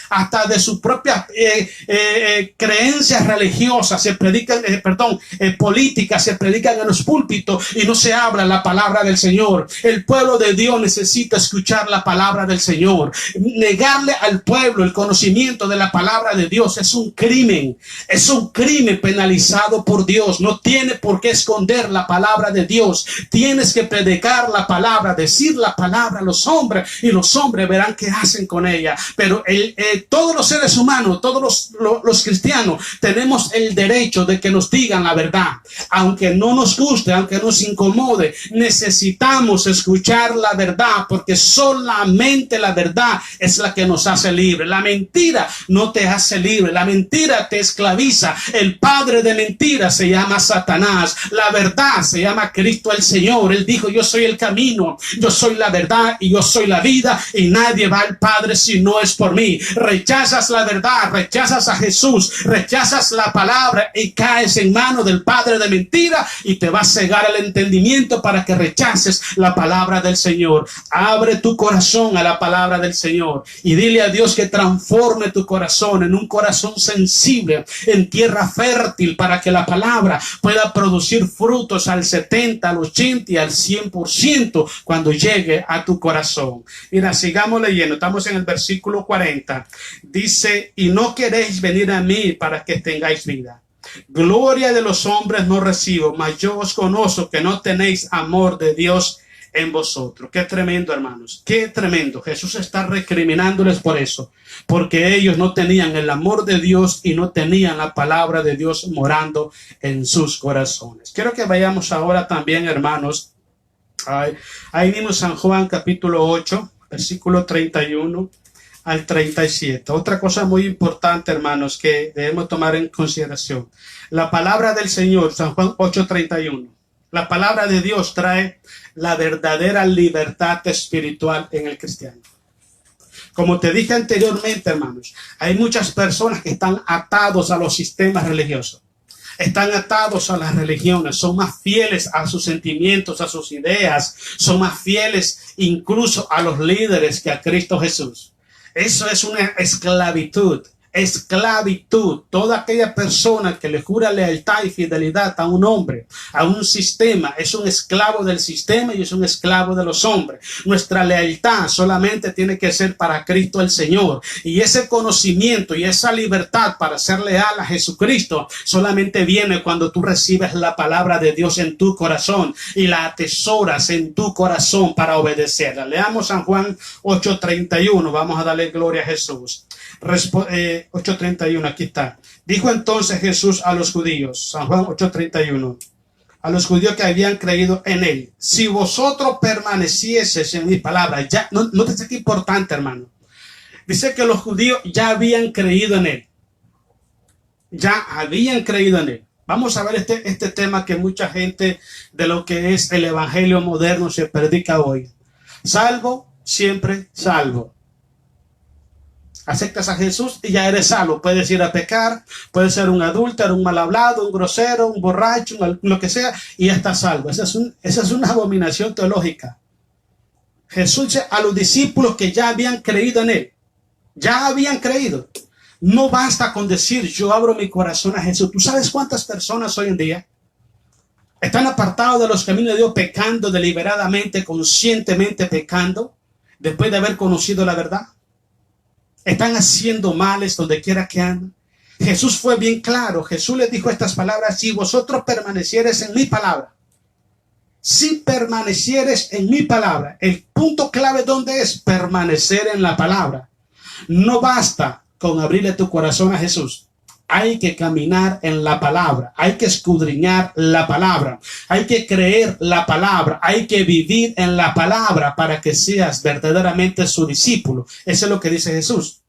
hasta de sus propias creencias religiosas se predican, políticas se predican en los púlpitos y no se habla la palabra del Señor. El pueblo de Dios necesita escuchar la palabra del Señor. Negarle al pueblo el conocimiento de la palabra de Dios es un crimen penalizado por Dios. No tiene por qué esconder la palabra de Dios. Tienes que predicar la palabra, decir la palabra a los hombres y los hombres verán qué hacen con ella. Pero todos los seres humanos, todos los cristianos tenemos el derecho de que nos digan la verdad. Aunque no nos guste, aunque nos incomode, necesitamos escuchar la verdad, porque solamente la verdad es la que nos hace libre. La mentira no te hace libre, la mentira te esclaviza. El padre de mentira se llama Satanás, la verdad se llama Cristo el Señor. Él dijo: yo soy el camino, yo soy la verdad y yo soy la vida, y nadie va al Padre si no es por mí. Rechazas la verdad, rechazas a Jesús, rechazas la palabra y caes en manos del padre de mentira, y te va a cegar el entendimiento para que rechaces la palabra del Señor. Abre tu corazón a la palabra del Señor y dile a Dios que transforme tu corazón en un corazón sensible, en tierra fértil, para que la palabra pueda producir frutos al 70, al 80 y al 100% cuando llegue a tu corazón. Mira, sigamos leyendo. Estamos en el versículo 40. Dice: y no queréis venir a mí para que tengáis vida. Gloria de los hombres no recibo, mas yo os conozco que no tenéis amor de Dios en vosotros. Qué tremendo, hermanos, qué tremendo. Jesús está recriminándoles por eso, porque ellos no tenían el amor de Dios y no tenían la palabra de Dios morando en sus corazones. Quiero que vayamos ahora también, hermanos, ahí mismo San Juan capítulo 8, versículo 31 al 37. Otra cosa muy importante, hermanos, que debemos tomar en consideración. La palabra del Señor, San Juan 8:31. La palabra de Dios trae la verdadera libertad espiritual en el cristiano. Como te dije anteriormente, hermanos, hay muchas personas que están atados a los sistemas religiosos. Están atados a las religiones, son más fieles a sus sentimientos, a sus ideas, son más fieles incluso a los líderes que a Cristo Jesús. Eso es una esclavitud. Esclavitud. Toda aquella persona que le jura lealtad y fidelidad a un hombre, a un sistema, es un esclavo del sistema y es un esclavo de los hombres. Nuestra lealtad solamente tiene que ser para Cristo el Señor. Y ese conocimiento y esa libertad para ser leal a Jesucristo solamente viene cuando tú recibes la palabra de Dios en tu corazón y la atesoras en tu corazón para obedecerla. Leamos San Juan 8:31. Vamos a darle gloria a Jesús. 8:31, aquí está. Dijo entonces Jesús a los judíos, San Juan 8:31, a los judíos que habían creído en él: si vosotros permanecieseis en mis palabras. Ya, no te sé qué importante, hermano. Dice que los judíos ya habían creído en él. Ya habían creído en él. Vamos a ver este tema que mucha gente de lo que es el evangelio moderno se predica hoy. Salvo siempre salvo. Aceptas a Jesús y ya eres salvo. Puedes ir a pecar, puedes ser un adúltero, un mal hablado, un grosero, un borracho, lo que sea, y ya estás salvo. Esa es una abominación teológica. Jesús dice a los discípulos que ya habían creído en él. Ya habían creído. No basta con decir yo abro mi corazón a Jesús. ¿Tú sabes cuántas personas hoy en día están apartados de los caminos de Dios, pecando deliberadamente, conscientemente pecando, después de haber conocido la verdad? Están haciendo males donde quiera que andan. Jesús fue bien claro. Jesús les dijo estas palabras: si vosotros permanecieres en mi palabra, si permanecieres en mi palabra. El punto clave, ¿dónde es? Permanecer en la palabra. No basta con abrirle tu corazón a Jesús. Hay que caminar en la palabra, hay que escudriñar la palabra, hay que creer la palabra, hay que vivir en la palabra para que seas verdaderamente su discípulo. Eso es lo que dice Jesús.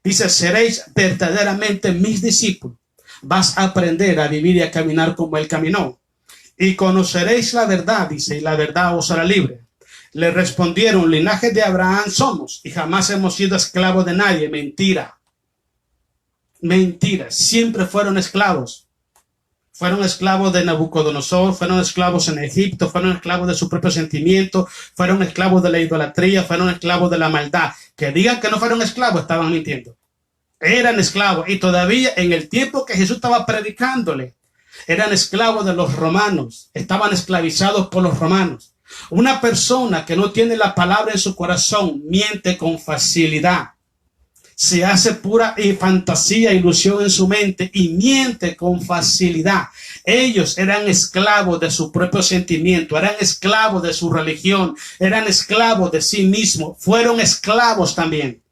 Dice: seréis verdaderamente mis discípulos. Vas a aprender a vivir y a caminar como él caminó. Y conoceréis la verdad, dice, y la verdad os hará libre. Le respondieron: linaje de Abraham somos y jamás hemos sido esclavos de nadie. Mentira. Mentira, siempre fueron esclavos. Fueron esclavos de Nabucodonosor, fueron esclavos en Egipto, fueron esclavos de su propio sentimiento, fueron esclavos de la idolatría, fueron esclavos de la maldad. Que digan que no fueron esclavos, estaban mintiendo. Eran esclavos, y todavía en el tiempo que Jesús estaba predicándole, eran esclavos de los romanos, estaban esclavizados por los romanos. Una persona que no tiene la palabra en su corazón miente con facilidad. Se hace pura fantasía, ilusión en su mente y miente con facilidad. Ellos eran esclavos de su propio sentimiento, eran esclavos de su religión, eran esclavos de sí mismos, fueron esclavos también.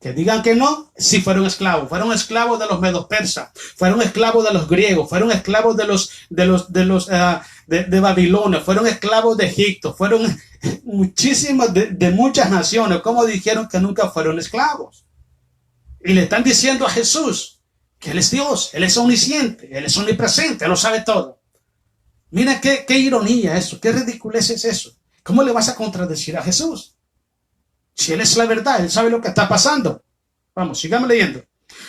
Que digan que no, sí fueron esclavos de los medos persas, fueron esclavos de los griegos, fueron esclavos de Babilonia, fueron esclavos de Egipto, fueron muchísimas de muchas naciones. Como dijeron que nunca fueron esclavos. Y le están diciendo a Jesús que Él es Dios, Él es omnisciente, Él es omnipresente, Él lo sabe todo. Mira qué ironía eso, qué ridiculez es eso. ¿Cómo le vas a contradecir a Jesús? Si Él es la verdad, Él sabe lo que está pasando. Vamos, sigamos leyendo.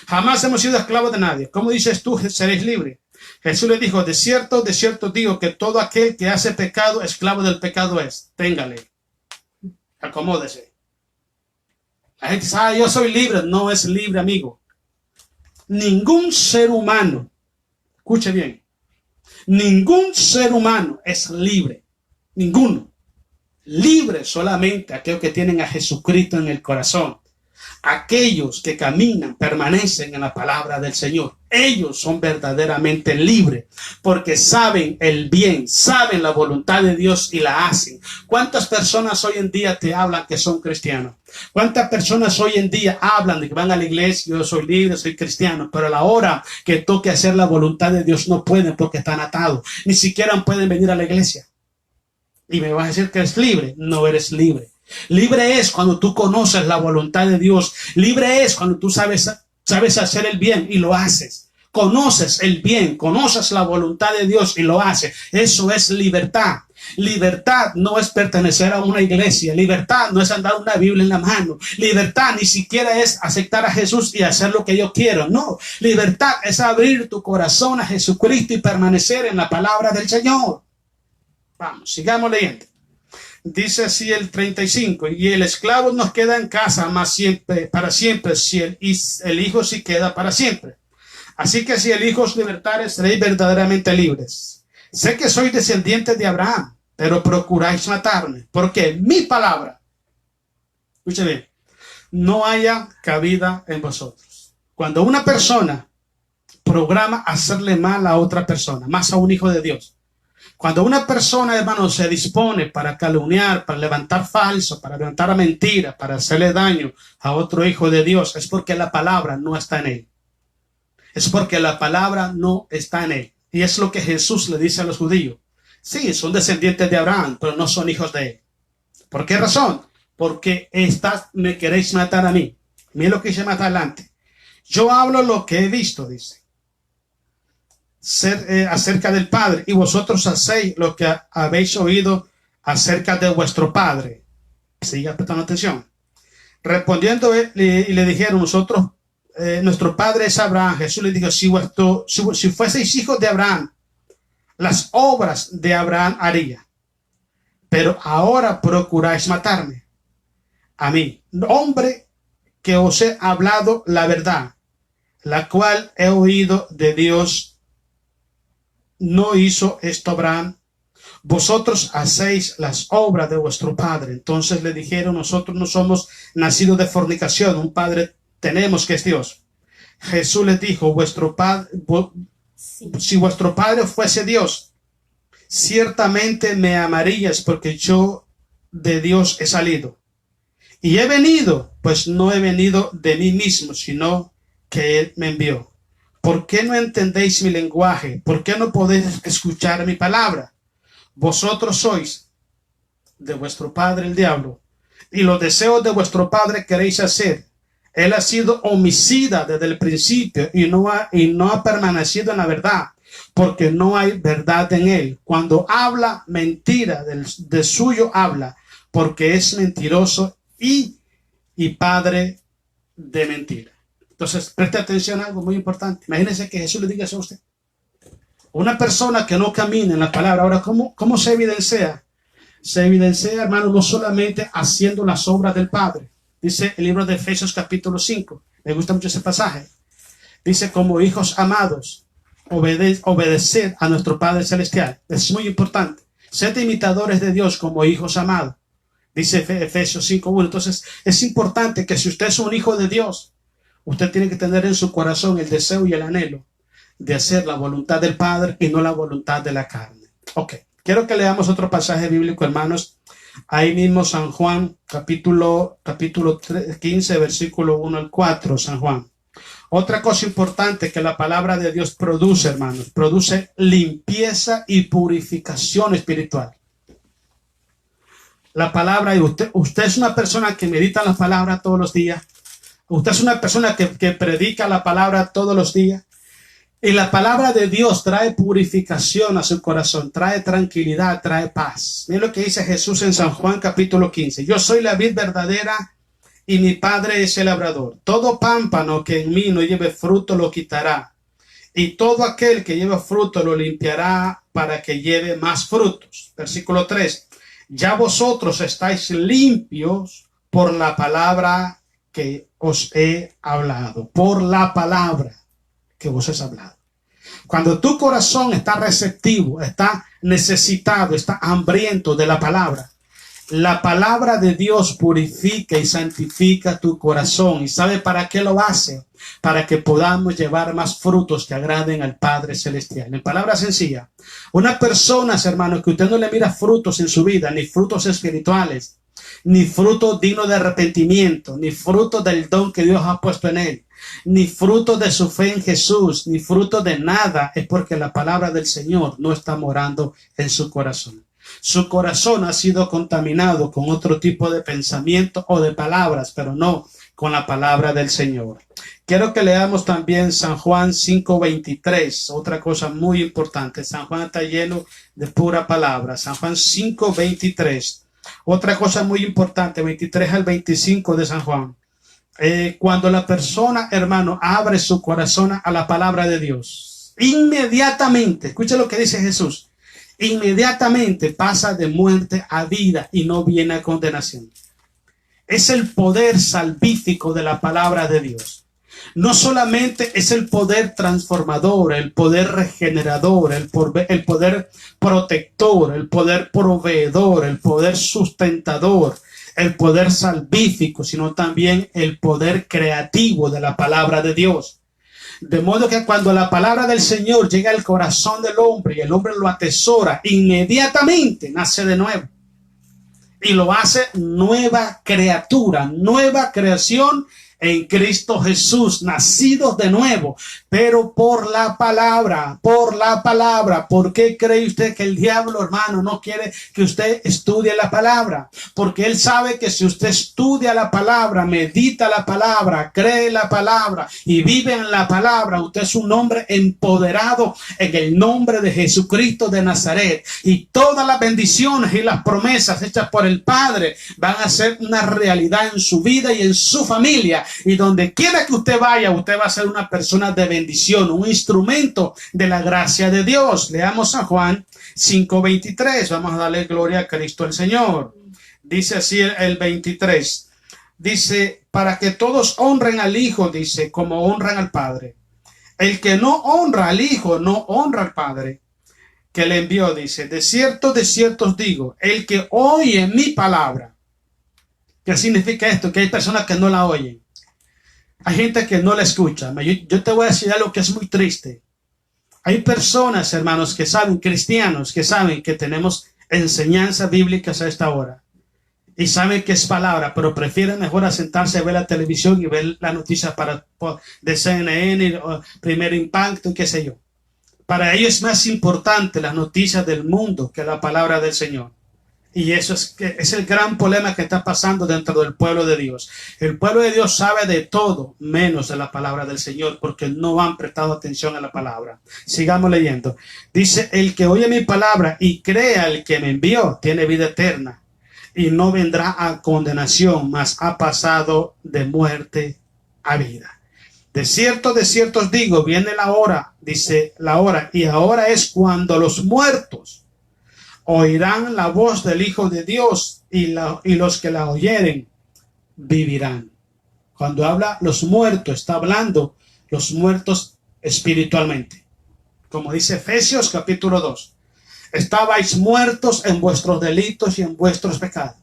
Jamás hemos sido esclavos de nadie. ¿Cómo dices tú, seréis libres? Jesús le dijo: de cierto digo que todo aquel que hace pecado, esclavo del pecado es. Téngale. Acomódese. La gente dice: yo soy libre. No es libre, amigo. Ningún ser humano, escuche bien, ningún ser humano es libre. Ninguno. Libre solamente aquellos que tienen a Jesucristo en el corazón. Aquellos que caminan, permanecen en la palabra del Señor. Ellos son verdaderamente libres porque saben el bien, saben la voluntad de Dios y la hacen. ¿Cuántas personas hoy en día te hablan que son cristianos? ¿Cuántas personas hoy en día hablan de que van a la iglesia? Yo soy libre, soy cristiano, pero a la hora que toque hacer la voluntad de Dios no pueden porque están atados. Ni siquiera pueden venir a la iglesia. Y me vas a decir que eres libre. No eres libre. Libre es cuando tú conoces la voluntad de Dios. Libre es cuando tú sabes hacer el bien y lo haces. Conoces el bien, conoces la voluntad de Dios y lo haces. Eso es libertad. Libertad no es pertenecer a una iglesia. Libertad no es andar una Biblia en la mano. Libertad ni siquiera es aceptar a Jesús y hacer lo que yo quiero. No, libertad es abrir tu corazón a Jesucristo y permanecer en la palabra del Señor. Vamos, sigamos leyendo. Dice así el 35: y el esclavo nos queda en casa más siempre, para siempre, si el hijo sí queda para siempre. Así que si el hijo os libertare, seréis verdaderamente libres. Sé que sois descendientes de Abraham, pero procuráis matarme, porque mi palabra, escuchen bien, no haya cabida en vosotros. Cuando una persona programa hacerle mal a otra persona, más a un hijo de Dios, cuando una persona, hermano, se dispone para calumniar, para levantar falso, para levantar mentira, para hacerle daño a otro hijo de Dios, es porque la palabra no está en él. Es porque la palabra no está en él. Y es lo que Jesús le dice a los judíos. Sí, son descendientes de Abraham, pero no son hijos de él. ¿Por qué razón? Porque me queréis matar a mí. Miren lo que dice más adelante. Yo hablo lo que he visto, dice. Acerca del Padre, y vosotros hacéis lo que habéis oído acerca de vuestro padre. Siga prestando atención. Respondiendo él, y le dijeron, nosotros, nuestro padre es Abraham. Jesús le dijo, si fueseis hijos de Abraham, las obras de Abraham haría. Pero ahora procuráis matarme a mí, hombre que os he hablado la verdad, la cual he oído de Dios. ¿No hizo esto Abraham? Vosotros hacéis las obras de vuestro padre. Entonces le dijeron, nosotros no somos nacidos de fornicación, un padre tenemos que es Dios. Jesús les dijo, si vuestro padre fuese Dios, ciertamente me amarías, porque yo de Dios he salido. Y he venido, pues no he venido de mí mismo, sino que Él me envió. ¿Por qué no entendéis mi lenguaje? ¿Por qué no podéis escuchar mi palabra? Vosotros sois de vuestro padre el diablo, y los deseos de vuestro padre queréis hacer. Él ha sido homicida desde el principio y no ha permanecido en la verdad, porque no hay verdad en él. Cuando habla mentira, de suyo habla, porque es mentiroso y padre de mentira. Entonces, preste atención a algo muy importante. Imagínense que Jesús le diga eso a usted. Una persona que no camina en la palabra. Ahora, ¿cómo se evidencia? Se evidencia, hermano, no solamente haciendo las obras del Padre. Dice el libro de Efesios capítulo 5. Me gusta mucho ese pasaje. Dice, como hijos amados, obedeced a nuestro Padre Celestial. Es muy importante. Sed imitadores de Dios como hijos amados. Dice Efesios 5:1. Entonces, es importante que si usted es un hijo de Dios, usted tiene que tener en su corazón el deseo y el anhelo de hacer la voluntad del Padre y no la voluntad de la carne. Ok, quiero que leamos otro pasaje bíblico, hermanos. Ahí mismo San Juan, capítulo 15, versículo 1 al 4, San Juan. Otra cosa importante que la palabra de Dios produce, hermanos, produce limpieza y purificación espiritual. La palabra, y usted es una persona que medita la palabra todos los días. Usted es una persona que predica la palabra todos los días. Y la palabra de Dios trae purificación a su corazón, trae tranquilidad, trae paz. Miren lo que dice Jesús en San Juan capítulo 15. Yo soy la vid verdadera y mi Padre es el labrador. Todo pámpano que en mí no lleve fruto lo quitará. Y todo aquel que lleve fruto lo limpiará para que lleve más frutos. Versículo 3. Ya vosotros estáis limpios por la palabra que os he hablado. Por la palabra que vos has hablado. Cuando tu corazón está receptivo, está necesitado, está hambriento de la palabra de Dios purifica y santifica tu corazón. ¿Y sabe para qué lo hace? Para que podamos llevar más frutos que agraden al Padre Celestial. En palabras sencillas, una persona, hermanos, que usted no le mira frutos en su vida, ni frutos espirituales, ni fruto digno de arrepentimiento, ni fruto del don que Dios ha puesto en él, ni fruto de su fe en Jesús, ni fruto de nada, es porque la palabra del Señor no está morando en su corazón. Su corazón ha sido contaminado con otro tipo de pensamiento o de palabras, pero no con la palabra del Señor. Quiero que leamos también San Juan 5:23, otra cosa muy importante. San Juan está lleno de pura palabra. San Juan 5:23. Otra cosa muy importante, 23 al 25 de San Juan. Cuando la persona, hermano, abre su corazón a la palabra de Dios, inmediatamente, escucha lo que dice Jesús, inmediatamente pasa de muerte a vida y no viene a condenación. Es el poder salvífico de la palabra de Dios. No solamente es el poder transformador, el poder regenerador, el poder protector, el poder proveedor, el poder sustentador, el poder salvífico, sino también el poder creativo de la palabra de Dios. De modo que cuando la palabra del Señor llega al corazón del hombre y el hombre lo atesora, inmediatamente nace de nuevo. Y lo hace nueva criatura, nueva creación en Cristo Jesús, nacidos de nuevo, pero por la palabra, por la palabra. ¿Por qué cree usted que el diablo, hermano, no quiere que usted estudie la palabra? Porque él sabe que si usted estudia la palabra, medita la palabra, cree la palabra y vive en la palabra, usted es un hombre empoderado en el nombre de Jesucristo de Nazaret, y todas las bendiciones y las promesas hechas por el Padre van a ser una realidad en su vida y en su familia. Y donde quiera que usted vaya, usted va a ser una persona de bendición, un instrumento de la gracia de Dios. Leamos a Juan 5:23. Vamos a darle gloria a Cristo el Señor. Dice así el 23. Dice, para que todos honren al Hijo, dice, como honran al Padre. El que no honra al Hijo, no honra al Padre que le envió, dice. De cierto os digo, el que oye mi palabra. ¿Qué significa esto? Que hay personas que no la oyen. Hay gente que no la escucha. Yo te voy a decir algo que es muy triste. Hay personas, hermanos, que saben, cristianos, que saben que tenemos enseñanza bíblica a esta hora. Y saben que es palabra, pero prefieren mejor sentarse a ver la televisión y ver la noticia de CNN, Primer Impacto, qué sé yo. Para ellos es más importante las noticias del mundo que la palabra del Señor. Y eso es el gran problema que está pasando dentro del pueblo de Dios. El pueblo de Dios sabe de todo menos de la palabra del Señor, porque no han prestado atención a la palabra. Sigamos leyendo. Dice, el que oye mi palabra y crea al que me envió, tiene vida eterna y no vendrá a condenación, mas ha pasado de muerte a vida. De cierto os digo, viene la hora, dice la hora, y ahora es cuando los muertos oirán la voz del Hijo de Dios, y los que la oyeren vivirán. Cuando habla los muertos, está hablando los muertos espiritualmente. Como dice Efesios capítulo 2. Estabais muertos en vuestros delitos y en vuestros pecados.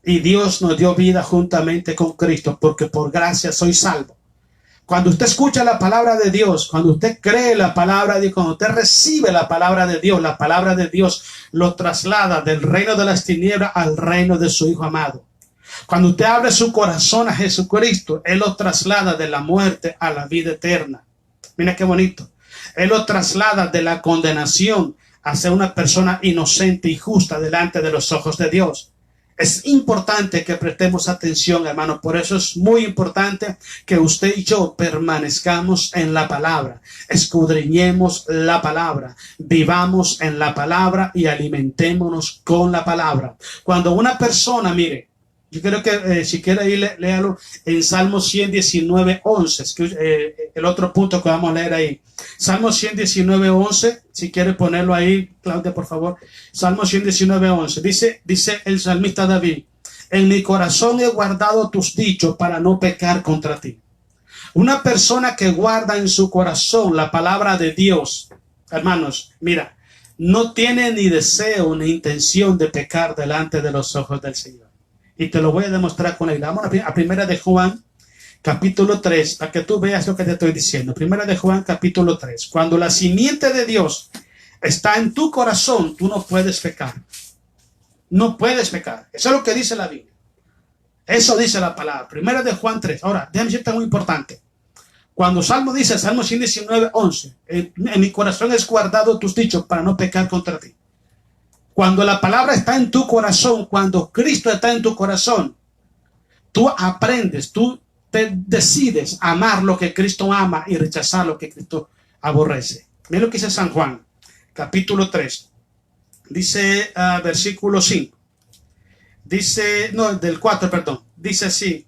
Y Dios nos dio vida juntamente con Cristo, porque por gracia sois salvos. Cuando usted escucha la palabra de Dios, cuando usted cree la palabra de Dios, cuando usted recibe la palabra de Dios lo traslada del reino de las tinieblas al reino de su Hijo amado. Cuando usted abre su corazón a Jesucristo, Él lo traslada de la muerte a la vida eterna. Mira qué bonito. Él lo traslada de la condenación a ser una persona inocente y justa delante de los ojos de Dios. Es importante que prestemos atención, hermano. Por eso es muy importante que usted y yo permanezcamos en la palabra, escudriñemos la palabra, vivamos en la palabra y alimentémonos con la palabra. Cuando una persona, mire, yo creo que si quiere ir, léalo en Salmo 119, 11. El otro punto que vamos a leer ahí. Salmo 119, 11. Si quiere ponerlo ahí, Claudia, por favor. Salmo 119, 11. Dice el salmista David: en mi corazón he guardado tus dichos para no pecar contra ti. Una persona que guarda en su corazón la palabra de Dios, hermanos, mira, no tiene ni deseo ni intención de pecar delante de los ojos del Señor. Y te lo voy a demostrar con él. Vamos a primera de Juan, capítulo 3, para que tú veas lo que te estoy diciendo. Primera de Juan, capítulo 3. Cuando la simiente de Dios está en tu corazón, tú no puedes pecar. No puedes pecar. Eso es lo que dice la Biblia. Eso dice la palabra. Primera de Juan 3. Ahora, déjame decirte muy importante. Cuando Salmo dice, Salmo 119, 11, en mi corazón es guardado tus dichos para no pecar contra ti. Cuando la palabra está en tu corazón, cuando Cristo está en tu corazón, tú aprendes, tú te decides amar lo que Cristo ama y rechazar lo que Cristo aborrece. Mira lo que dice San Juan, capítulo 3. Dice versículo 5. Dice, no, del 4, perdón. Dice así: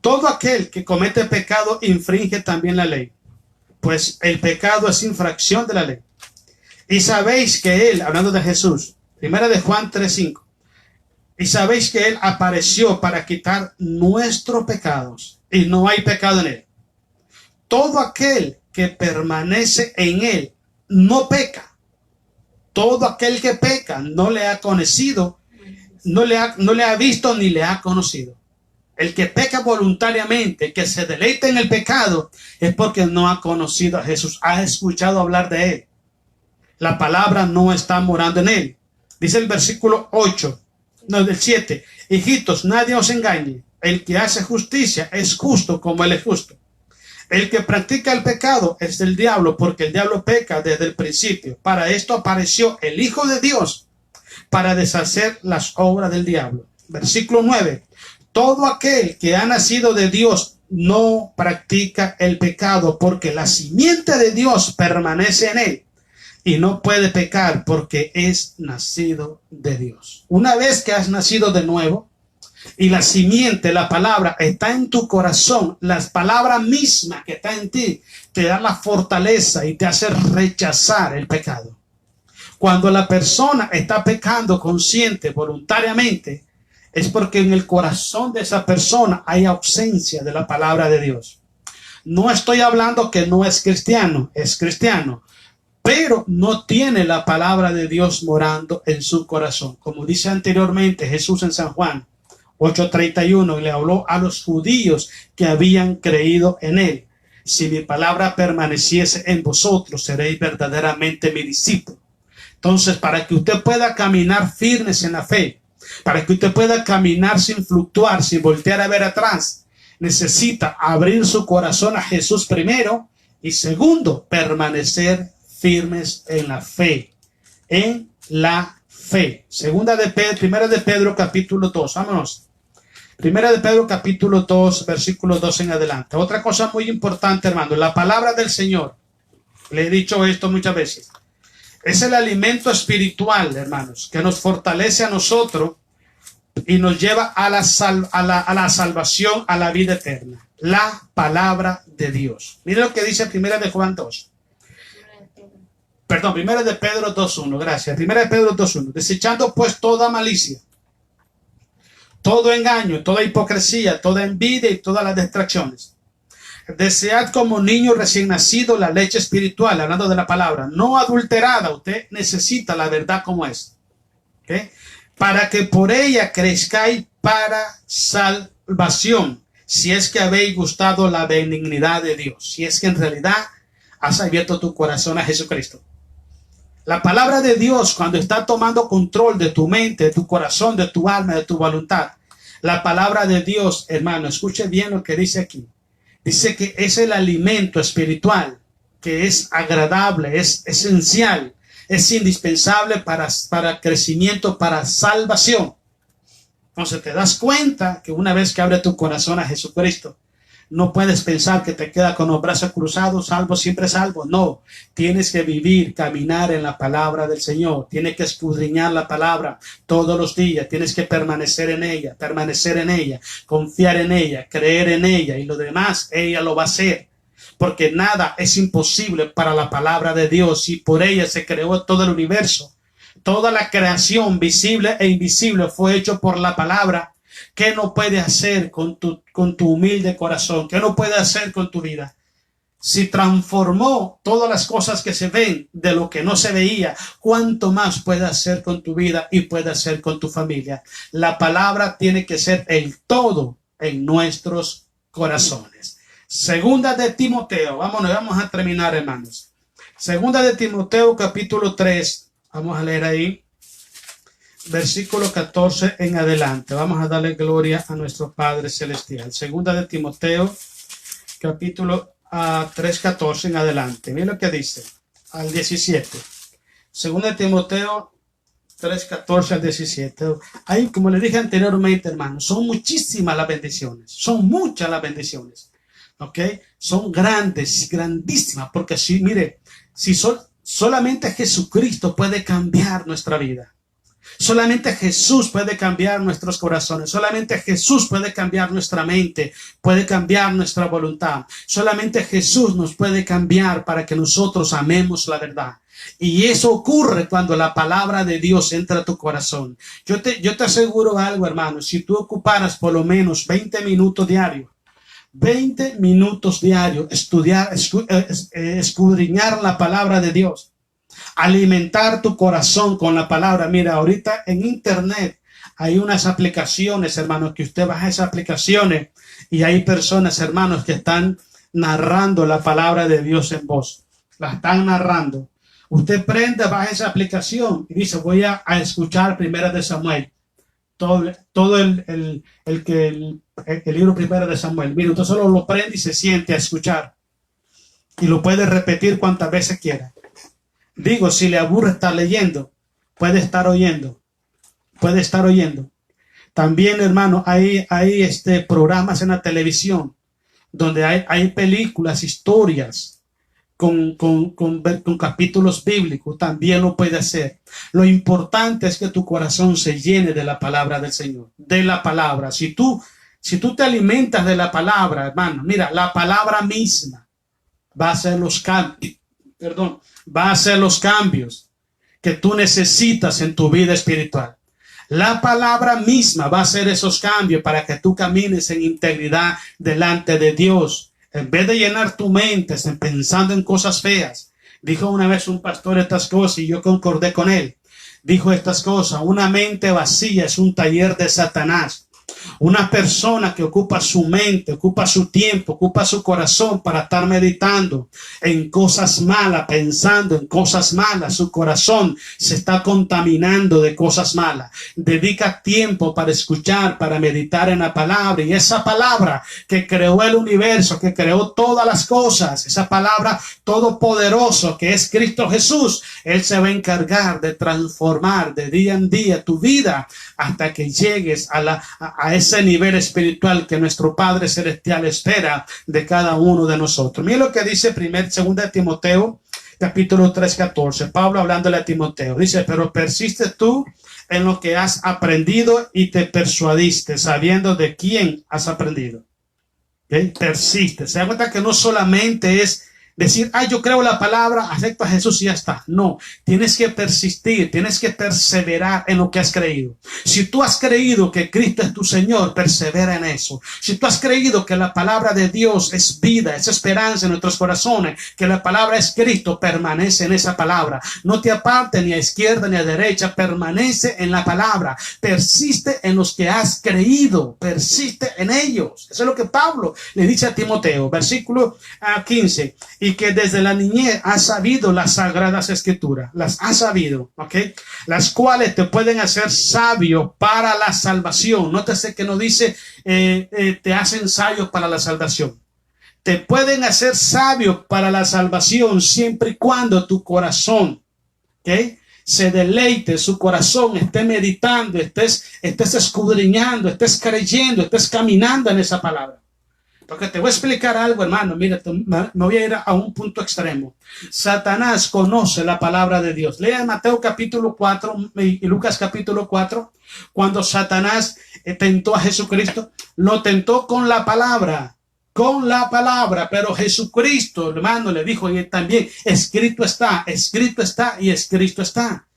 todo aquel que comete pecado infringe también la ley, pues el pecado es infracción de la ley. Y sabéis que Él, hablando de Jesús, primera de Juan 3:5. Y sabéis que Él apareció para quitar nuestros pecados, y no hay pecado en Él. Todo aquel que permanece en Él no peca. Todo aquel que peca no le ha conocido, no le ha visto ni le ha conocido. El que peca voluntariamente, que se deleita en el pecado, es porque no ha conocido a Jesús, ha escuchado hablar de Él. La palabra no está morando en Él. Dice el versículo 8, no, del 7. Hijitos, nadie os engañe. el que hace justicia es justo como él es justo. El que practica el pecado es del diablo, porque el diablo peca desde el principio. Para esto apareció el Hijo de Dios, para deshacer las obras del diablo. Versículo 9. Todo aquel que ha nacido de Dios no practica el pecado, porque la simiente de Dios permanece en él y no puede pecar porque es nacido de Dios. Una vez que has nacido de nuevo y la simiente, la palabra, está en tu corazón, las palabras mismas que está en ti te dan la fortaleza y te hace rechazar el pecado. Cuando la persona está pecando consciente, voluntariamente, es porque en el corazón de esa persona hay ausencia de la palabra de Dios. No estoy hablando que no es cristiano, pero no tiene la palabra de Dios morando en su corazón. Como dice anteriormente Jesús en San Juan 8:31, le habló a los judíos que habían creído en él. Si mi palabra permaneciese en vosotros, seréis verdaderamente mi discípulo. Entonces, para que usted pueda caminar firmes en la fe, para que usted pueda caminar sin fluctuar, sin voltear a ver atrás, necesita abrir su corazón a Jesús primero y segundo, permanecer firmes en la fe. En la fe. Primera de Pedro capítulo 2. Vámonos. Primera de Pedro capítulo 2, versículo 2 en adelante. Otra cosa muy importante, hermano, la palabra del Señor. Le he dicho esto muchas veces. Es el alimento espiritual, hermanos, que nos fortalece a nosotros y nos lleva a la salvación, a la vida eterna. La palabra de Dios. Mire lo que dice Primera de Juan 2. Perdón, Primera de Pedro 2.1, gracias. Primera de Pedro 2.1. Desechando pues toda malicia, todo engaño, toda hipocresía, toda envidia y todas las distracciones. Desead como niño recién nacido la leche espiritual, hablando de la palabra, no adulterada. Usted necesita la verdad como es. ¿Okay? Para que por ella crezcáis para salvación, si es que habéis gustado la benignidad de Dios, si es que en realidad has abierto tu corazón a Jesucristo. La palabra de Dios, cuando está tomando control de tu mente, de tu corazón, de tu alma, de tu voluntad, la palabra de Dios, hermano, escuche bien lo que dice aquí. Dice que es el alimento espiritual, que es agradable, es esencial, es indispensable para crecimiento, para salvación. Entonces te das cuenta que una vez que abre tu corazón a Jesucristo, no puedes pensar que te queda con los brazos cruzados, salvo, siempre salvo. No, tienes que vivir, caminar en la palabra del Señor. Tienes que escudriñar la palabra todos los días. Tienes que permanecer en ella, confiar en ella, creer en ella. Y lo demás, ella lo va a hacer. Porque nada es imposible para la palabra de Dios. Y por ella se creó todo el universo. Toda la creación, visible e invisible, fue hecho por la palabra. ¿Qué no puede hacer con tu humilde corazón? ¿Qué no puede hacer con tu vida? Si transformó todas las cosas que se ven de lo que no se veía, ¿cuánto más puede hacer con tu vida y puede hacer con tu familia? La palabra tiene que ser el todo en nuestros corazones. Segunda de Timoteo, vamos a terminar, hermanos. Segunda de Timoteo, capítulo 3, vamos a leer ahí. Versículo 14 en adelante. Vamos a darle gloria a nuestro Padre Celestial. Segunda de Timoteo, capítulo 3, 14 en adelante. Mira lo que dice, al 17. Segunda de Timoteo 3, 14 al 17. Ahí, como le dije anteriormente, hermanos, son muchísimas las bendiciones. Son muchas las bendiciones. ¿Ok? Son grandes, grandísimas. Porque si, mire, solamente Jesucristo puede cambiar nuestra vida. Solamente Jesús puede cambiar nuestros corazones. Solamente Jesús puede cambiar nuestra mente, puede cambiar nuestra voluntad. Solamente Jesús nos puede cambiar para que nosotros amemos la verdad. Y eso ocurre cuando la palabra de Dios entra a tu corazón. Yo te aseguro algo, hermano. Si tú ocuparas por lo menos 20 minutos diarios, 20 minutos diarios, escudriñar la palabra de Dios, alimentar tu corazón con la palabra. Mira, ahorita en internet hay unas aplicaciones, hermanos, que usted baja esas aplicaciones y hay personas, hermanos, que están narrando la palabra de Dios en voz. La están narrando. Usted prende, baja esa aplicación y dice, voy a escuchar Primera de Samuel. todo el libro primero de Samuel. Mira, usted solo lo prende y se siente a escuchar. Y lo puede repetir cuantas veces quiera. Digo, si le aburre estar leyendo, puede estar oyendo. Puede estar oyendo. También, hermano, hay programas en la televisión donde hay películas, historias con capítulos bíblicos. También lo puede hacer. Lo importante es que tu corazón se llene de la palabra del Señor. De la palabra. Si tú te alimentas de la palabra, hermano, mira, la palabra misma va a hacer los cambios. Perdón, va a hacer los cambios que tú necesitas en tu vida espiritual. La palabra misma va a hacer esos cambios para que tú camines en integridad delante de Dios. En vez de llenar tu mente pensando en cosas feas. Dijo una vez un pastor estas cosas y yo concordé con él. Dijo estas cosas: una mente vacía es un taller de Satanás. Una persona que ocupa su mente, ocupa su tiempo, ocupa su corazón para estar meditando en cosas malas, pensando en cosas malas, su corazón se está contaminando de cosas malas. Dedica tiempo para escuchar, para meditar en la palabra, y esa palabra que creó el universo, que creó todas las cosas, esa palabra todopoderoso que es Cristo Jesús, Él se va a encargar de transformar de día en día tu vida hasta que llegues a ese nivel espiritual que nuestro Padre Celestial espera de cada uno de nosotros. Mira lo que dice 2 de Timoteo, capítulo 3:14. Pablo hablándole a Timoteo. Dice: pero persiste tú en lo que has aprendido y te persuadiste, sabiendo de quién has aprendido. ¿Okay? Persiste. Se da cuenta que no solamente es decir, yo creo la palabra, acepto a Jesús y ya está. No, tienes que persistir, tienes que perseverar en lo que has creído. Si tú has creído que Cristo es tu Señor, persevera en eso. Si tú has creído que la palabra de Dios es vida, es esperanza en nuestros corazones, que la palabra es Cristo, permanece en esa palabra. No te apartes ni a izquierda ni a derecha, permanece en la palabra. Persiste en los que has creído, persiste en ellos. Eso es lo que Pablo le dice a Timoteo, versículo 15. Y que desde la niñez has sabido las sagradas escrituras, las has sabido, ¿ok? Las cuales te pueden hacer sabio para la salvación. Nótese que no dice te hacen sabio para la salvación. Te pueden hacer sabio para la salvación siempre y cuando tu corazón, ¿ok?, se deleite, su corazón esté meditando, estés escudriñando, estés creyendo, estés caminando en esa palabra. Porque te voy a explicar algo, hermano. Mira, me voy a ir a un punto extremo. Satanás conoce la palabra de Dios. Lea Mateo capítulo 4 y Lucas capítulo 4. Cuando Satanás tentó a Jesucristo, lo tentó con la palabra. Con la palabra. Pero Jesucristo, hermano, le dijo y también, escrito está y escrito está.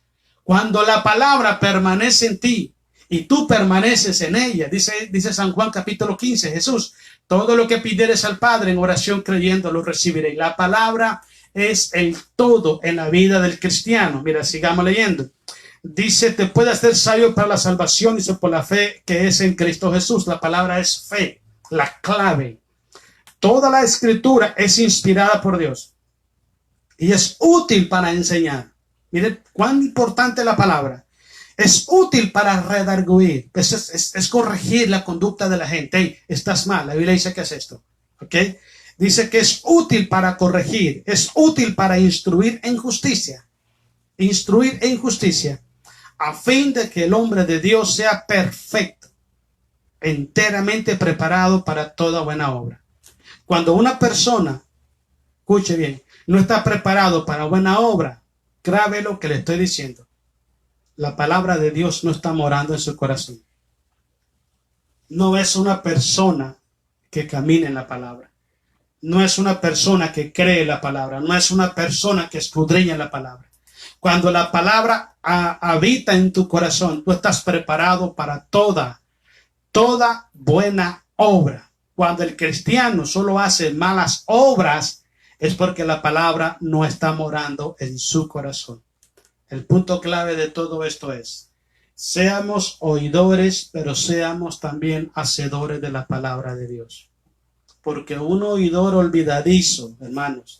Cuando la palabra permanece en ti y tú permaneces en ella, dice San Juan capítulo 15, Jesús: todo lo que pidieres al Padre en oración creyendo lo recibiréis. La palabra es el todo en la vida del cristiano. Mira, sigamos leyendo. Dice: te puede hacer sabio para la salvación, dice, por la fe que es en Cristo Jesús. La palabra es fe, la clave. Toda la escritura es inspirada por Dios y es útil para enseñar. Mire cuán importante es la palabra. Es útil para redarguir, es corregir la conducta de la gente. Hey, estás mal, la Biblia dice que es esto. ¿Ok? Dice que es útil para corregir, es útil para instruir en justicia. Instruir en justicia, a fin de que el hombre de Dios sea perfecto, enteramente preparado para toda buena obra. Cuando una persona, escuche bien, no está preparado para buena obra, grave lo que le estoy diciendo. La palabra de Dios no está morando en su corazón. No es una persona que camina en la palabra. No es una persona que cree la palabra. No es una persona que escudriña la palabra. Cuando la palabra habita en tu corazón, tú estás preparado para toda buena obra. Cuando el cristiano solo hace malas obras, es porque la palabra no está morando en su corazón. El punto clave de todo esto es: seamos oidores, pero seamos también hacedores de la palabra de Dios. Porque un oidor olvidadizo, hermanos,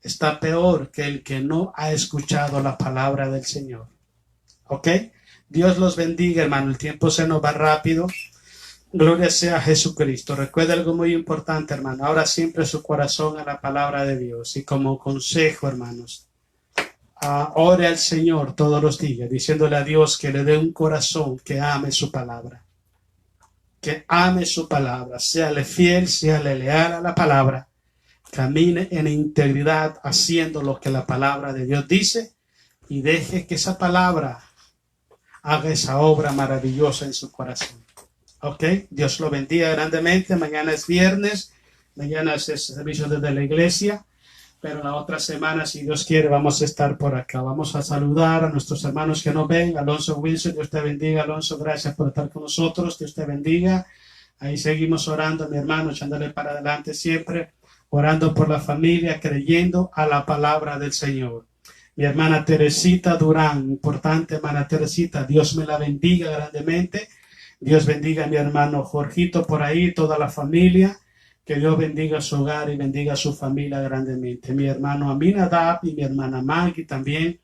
está peor que el que no ha escuchado la palabra del Señor. ¿Ok? Dios los bendiga, hermano. El tiempo se nos va rápido. Gloria sea a Jesucristo. Recuerda algo muy importante, hermano. Ahora siempre su corazón a la palabra de Dios. Y como consejo, hermanos, ore al Señor todos los días, diciéndole a Dios que le dé un corazón que ame su palabra. Que ame su palabra. Séale fiel, séale leal a la palabra. Camine en integridad haciendo lo que la palabra de Dios dice y deje que esa palabra haga esa obra maravillosa en su corazón. Ok, Dios lo bendiga grandemente. Mañana es viernes, mañana es el servicio desde la iglesia, pero la otra semana, si Dios quiere, vamos a estar por acá. Vamos a saludar a nuestros hermanos que nos ven. Alonso Wilson, Dios te bendiga. Alonso, gracias por estar con nosotros. Dios te bendiga. Ahí seguimos orando, mi hermano, echándole para adelante siempre, orando por la familia, creyendo a la palabra del Señor. Mi hermana Teresita Durán, importante hermana Teresita, Dios me la bendiga grandemente. Dios bendiga a mi hermano Jorgito por ahí, toda la familia. Que Dios bendiga su hogar y bendiga a su familia grandemente. Mi hermano Aminadab y mi hermana Maggie también.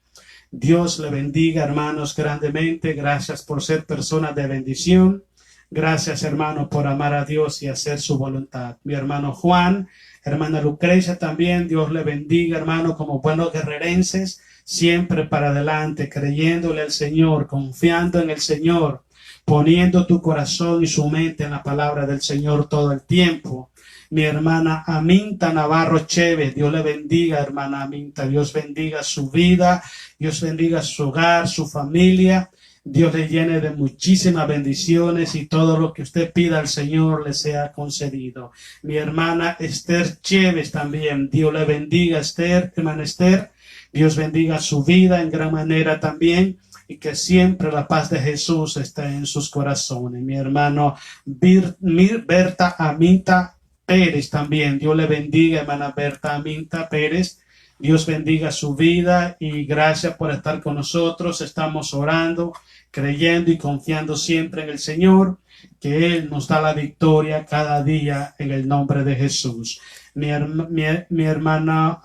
Dios le bendiga, hermanos, grandemente. Gracias por ser personas de bendición. Gracias, hermano, por amar a Dios y hacer su voluntad. Mi hermano Juan, hermana Lucrecia también. Dios le bendiga, hermano, como buenos guerrerenses. Siempre para adelante, creyéndole al Señor, confiando en el Señor, poniendo tu corazón y su mente en la palabra del Señor todo el tiempo. Mi hermana Aminta Navarro Chévez, Dios le bendiga, hermana Aminta, Dios bendiga su vida, Dios bendiga su hogar, su familia, Dios le llene de muchísimas bendiciones y todo lo que usted pida al Señor le sea concedido. Mi hermana Esther Chévez también, Dios le bendiga, Esther, hermana Esther, Dios bendiga su vida en gran manera también. Y que siempre la paz de Jesús esté en sus corazones. Mi hermano Berta Aminta Pérez también. Dios le bendiga, hermana Berta Aminta Pérez. Dios bendiga su vida y gracias por estar con nosotros. Estamos orando, creyendo y confiando siempre en el Señor, que Él nos da la victoria cada día en el nombre de Jesús. Mi hermano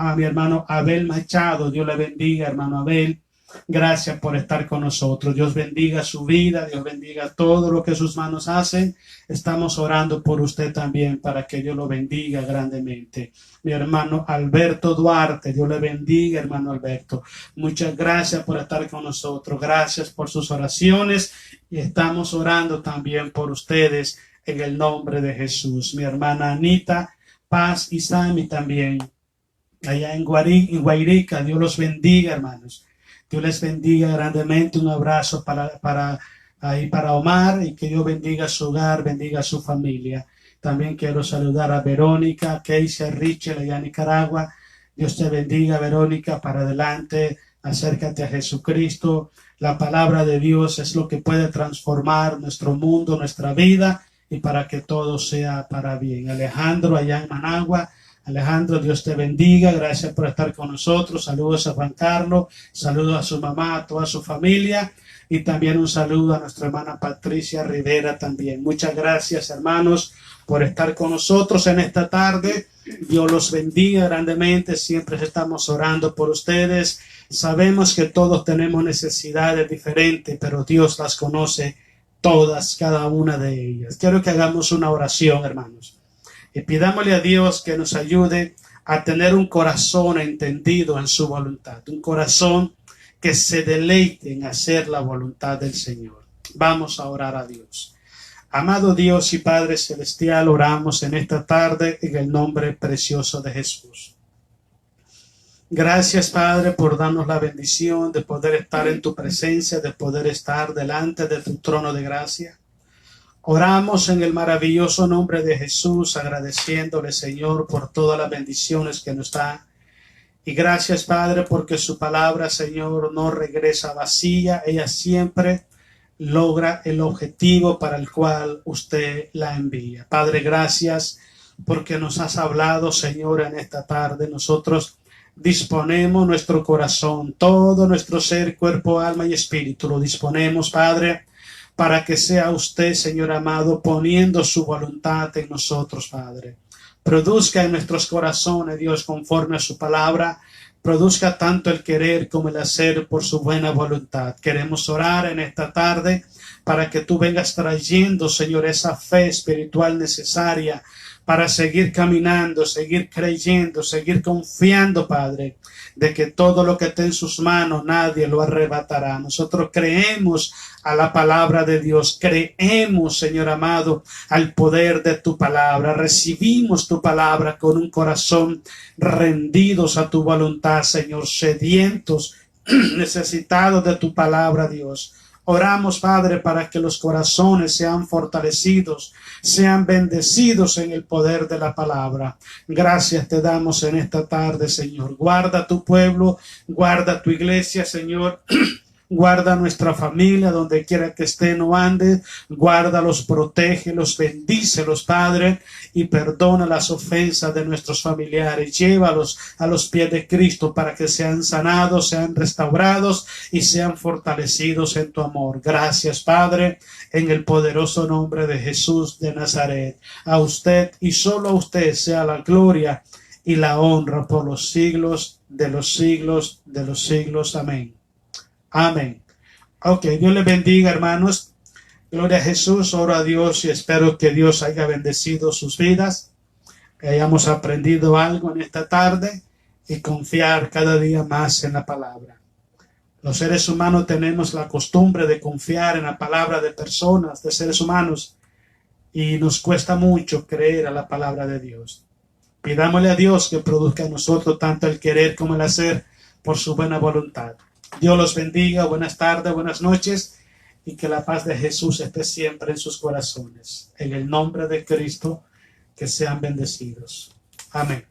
Abel Machado, Dios le bendiga, hermano Abel. Gracias por estar con nosotros. Dios bendiga su vida, Dios bendiga todo lo que sus manos hacen. Estamos orando por usted también para que Dios lo bendiga grandemente. Mi hermano Alberto Duarte, Dios le bendiga, hermano Alberto. Muchas gracias por estar con nosotros. Gracias por sus oraciones y estamos orando también por ustedes en el nombre de Jesús. Mi hermana Anita Paz y Sami también, allá en Guairica. Dios los bendiga, hermanos. Dios les bendiga grandemente. Un abrazo para Omar y que Dios bendiga su hogar, bendiga su familia. También quiero saludar a Verónica, Keisha, Richel, allá en Nicaragua. Dios te bendiga, Verónica, para adelante. Acércate a Jesucristo. La palabra de Dios es lo que puede transformar nuestro mundo, nuestra vida y para que todo sea para bien. Alejandro, allá en Managua. Alejandro, Dios te bendiga, gracias por estar con nosotros. Saludos a Juan Carlos, saludos a su mamá, a toda su familia y también un saludo a nuestra hermana Patricia Rivera también. Muchas gracias, hermanos, por estar con nosotros en esta tarde. Dios los bendiga grandemente, siempre estamos orando por ustedes. Sabemos que todos tenemos necesidades diferentes, pero Dios las conoce todas, cada una de ellas. Quiero que hagamos una oración, hermanos. Y pidámosle a Dios que nos ayude a tener un corazón entendido en su voluntad, un corazón que se deleite en hacer la voluntad del Señor. Vamos a orar a Dios. Amado Dios y Padre Celestial, oramos en esta tarde en el nombre precioso de Jesús. Gracias, Padre, por darnos la bendición de poder estar en tu presencia, de poder estar delante de tu trono de gracia. Oramos en el maravilloso nombre de Jesús, agradeciéndole, Señor, por todas las bendiciones que nos da. Y gracias, Padre, porque su palabra, Señor, no regresa vacía. Ella siempre logra el objetivo para el cual usted la envía. Padre, gracias porque nos has hablado, Señor, en esta tarde. Nosotros disponemos nuestro corazón, todo nuestro ser, cuerpo, alma y espíritu. Lo disponemos, Padre, para que sea usted, Señor amado, poniendo su voluntad en nosotros, Padre. Produzca en nuestros corazones, Dios, conforme a su palabra, produzca tanto el querer como el hacer por su buena voluntad. Queremos orar en esta tarde para que tú vengas trayendo, Señor, esa fe espiritual necesaria para seguir caminando, seguir creyendo, seguir confiando, Padre, de que todo lo que esté en sus manos nadie lo arrebatará. Nosotros creemos a la palabra de Dios, creemos, Señor amado, al poder de tu palabra, recibimos tu palabra con un corazón rendidos a tu voluntad, Señor, sedientos, necesitados de tu palabra, Dios. Oramos, Padre, para que los corazones sean fortalecidos, sean bendecidos en el poder de la palabra. Gracias te damos en esta tarde, Señor. Guarda tu pueblo, guarda tu iglesia, Señor. Guarda nuestra familia donde quiera que estén o ande. Guárdalos, protégelos, bendícelos, Padre, y perdona las ofensas de nuestros familiares. Llévalos a los pies de Cristo para que sean sanados, sean restaurados y sean fortalecidos en tu amor. Gracias, Padre, en el poderoso nombre de Jesús de Nazaret. A usted y solo a usted sea la gloria y la honra por los siglos de los siglos de los siglos. Amén. Amén. Ok, Dios les bendiga, hermanos. Gloria a Jesús, oro a Dios y espero que Dios haya bendecido sus vidas, que hayamos aprendido algo en esta tarde y confiar cada día más en la palabra. Los seres humanos tenemos la costumbre de confiar en la palabra de personas, de seres humanos, y nos cuesta mucho creer a la palabra de Dios. Pidámosle a Dios que produzca en nosotros tanto el querer como el hacer por su buena voluntad. Dios los bendiga, buenas tardes, buenas noches, y que la paz de Jesús esté siempre en sus corazones. En el nombre de Cristo, que sean bendecidos. Amén.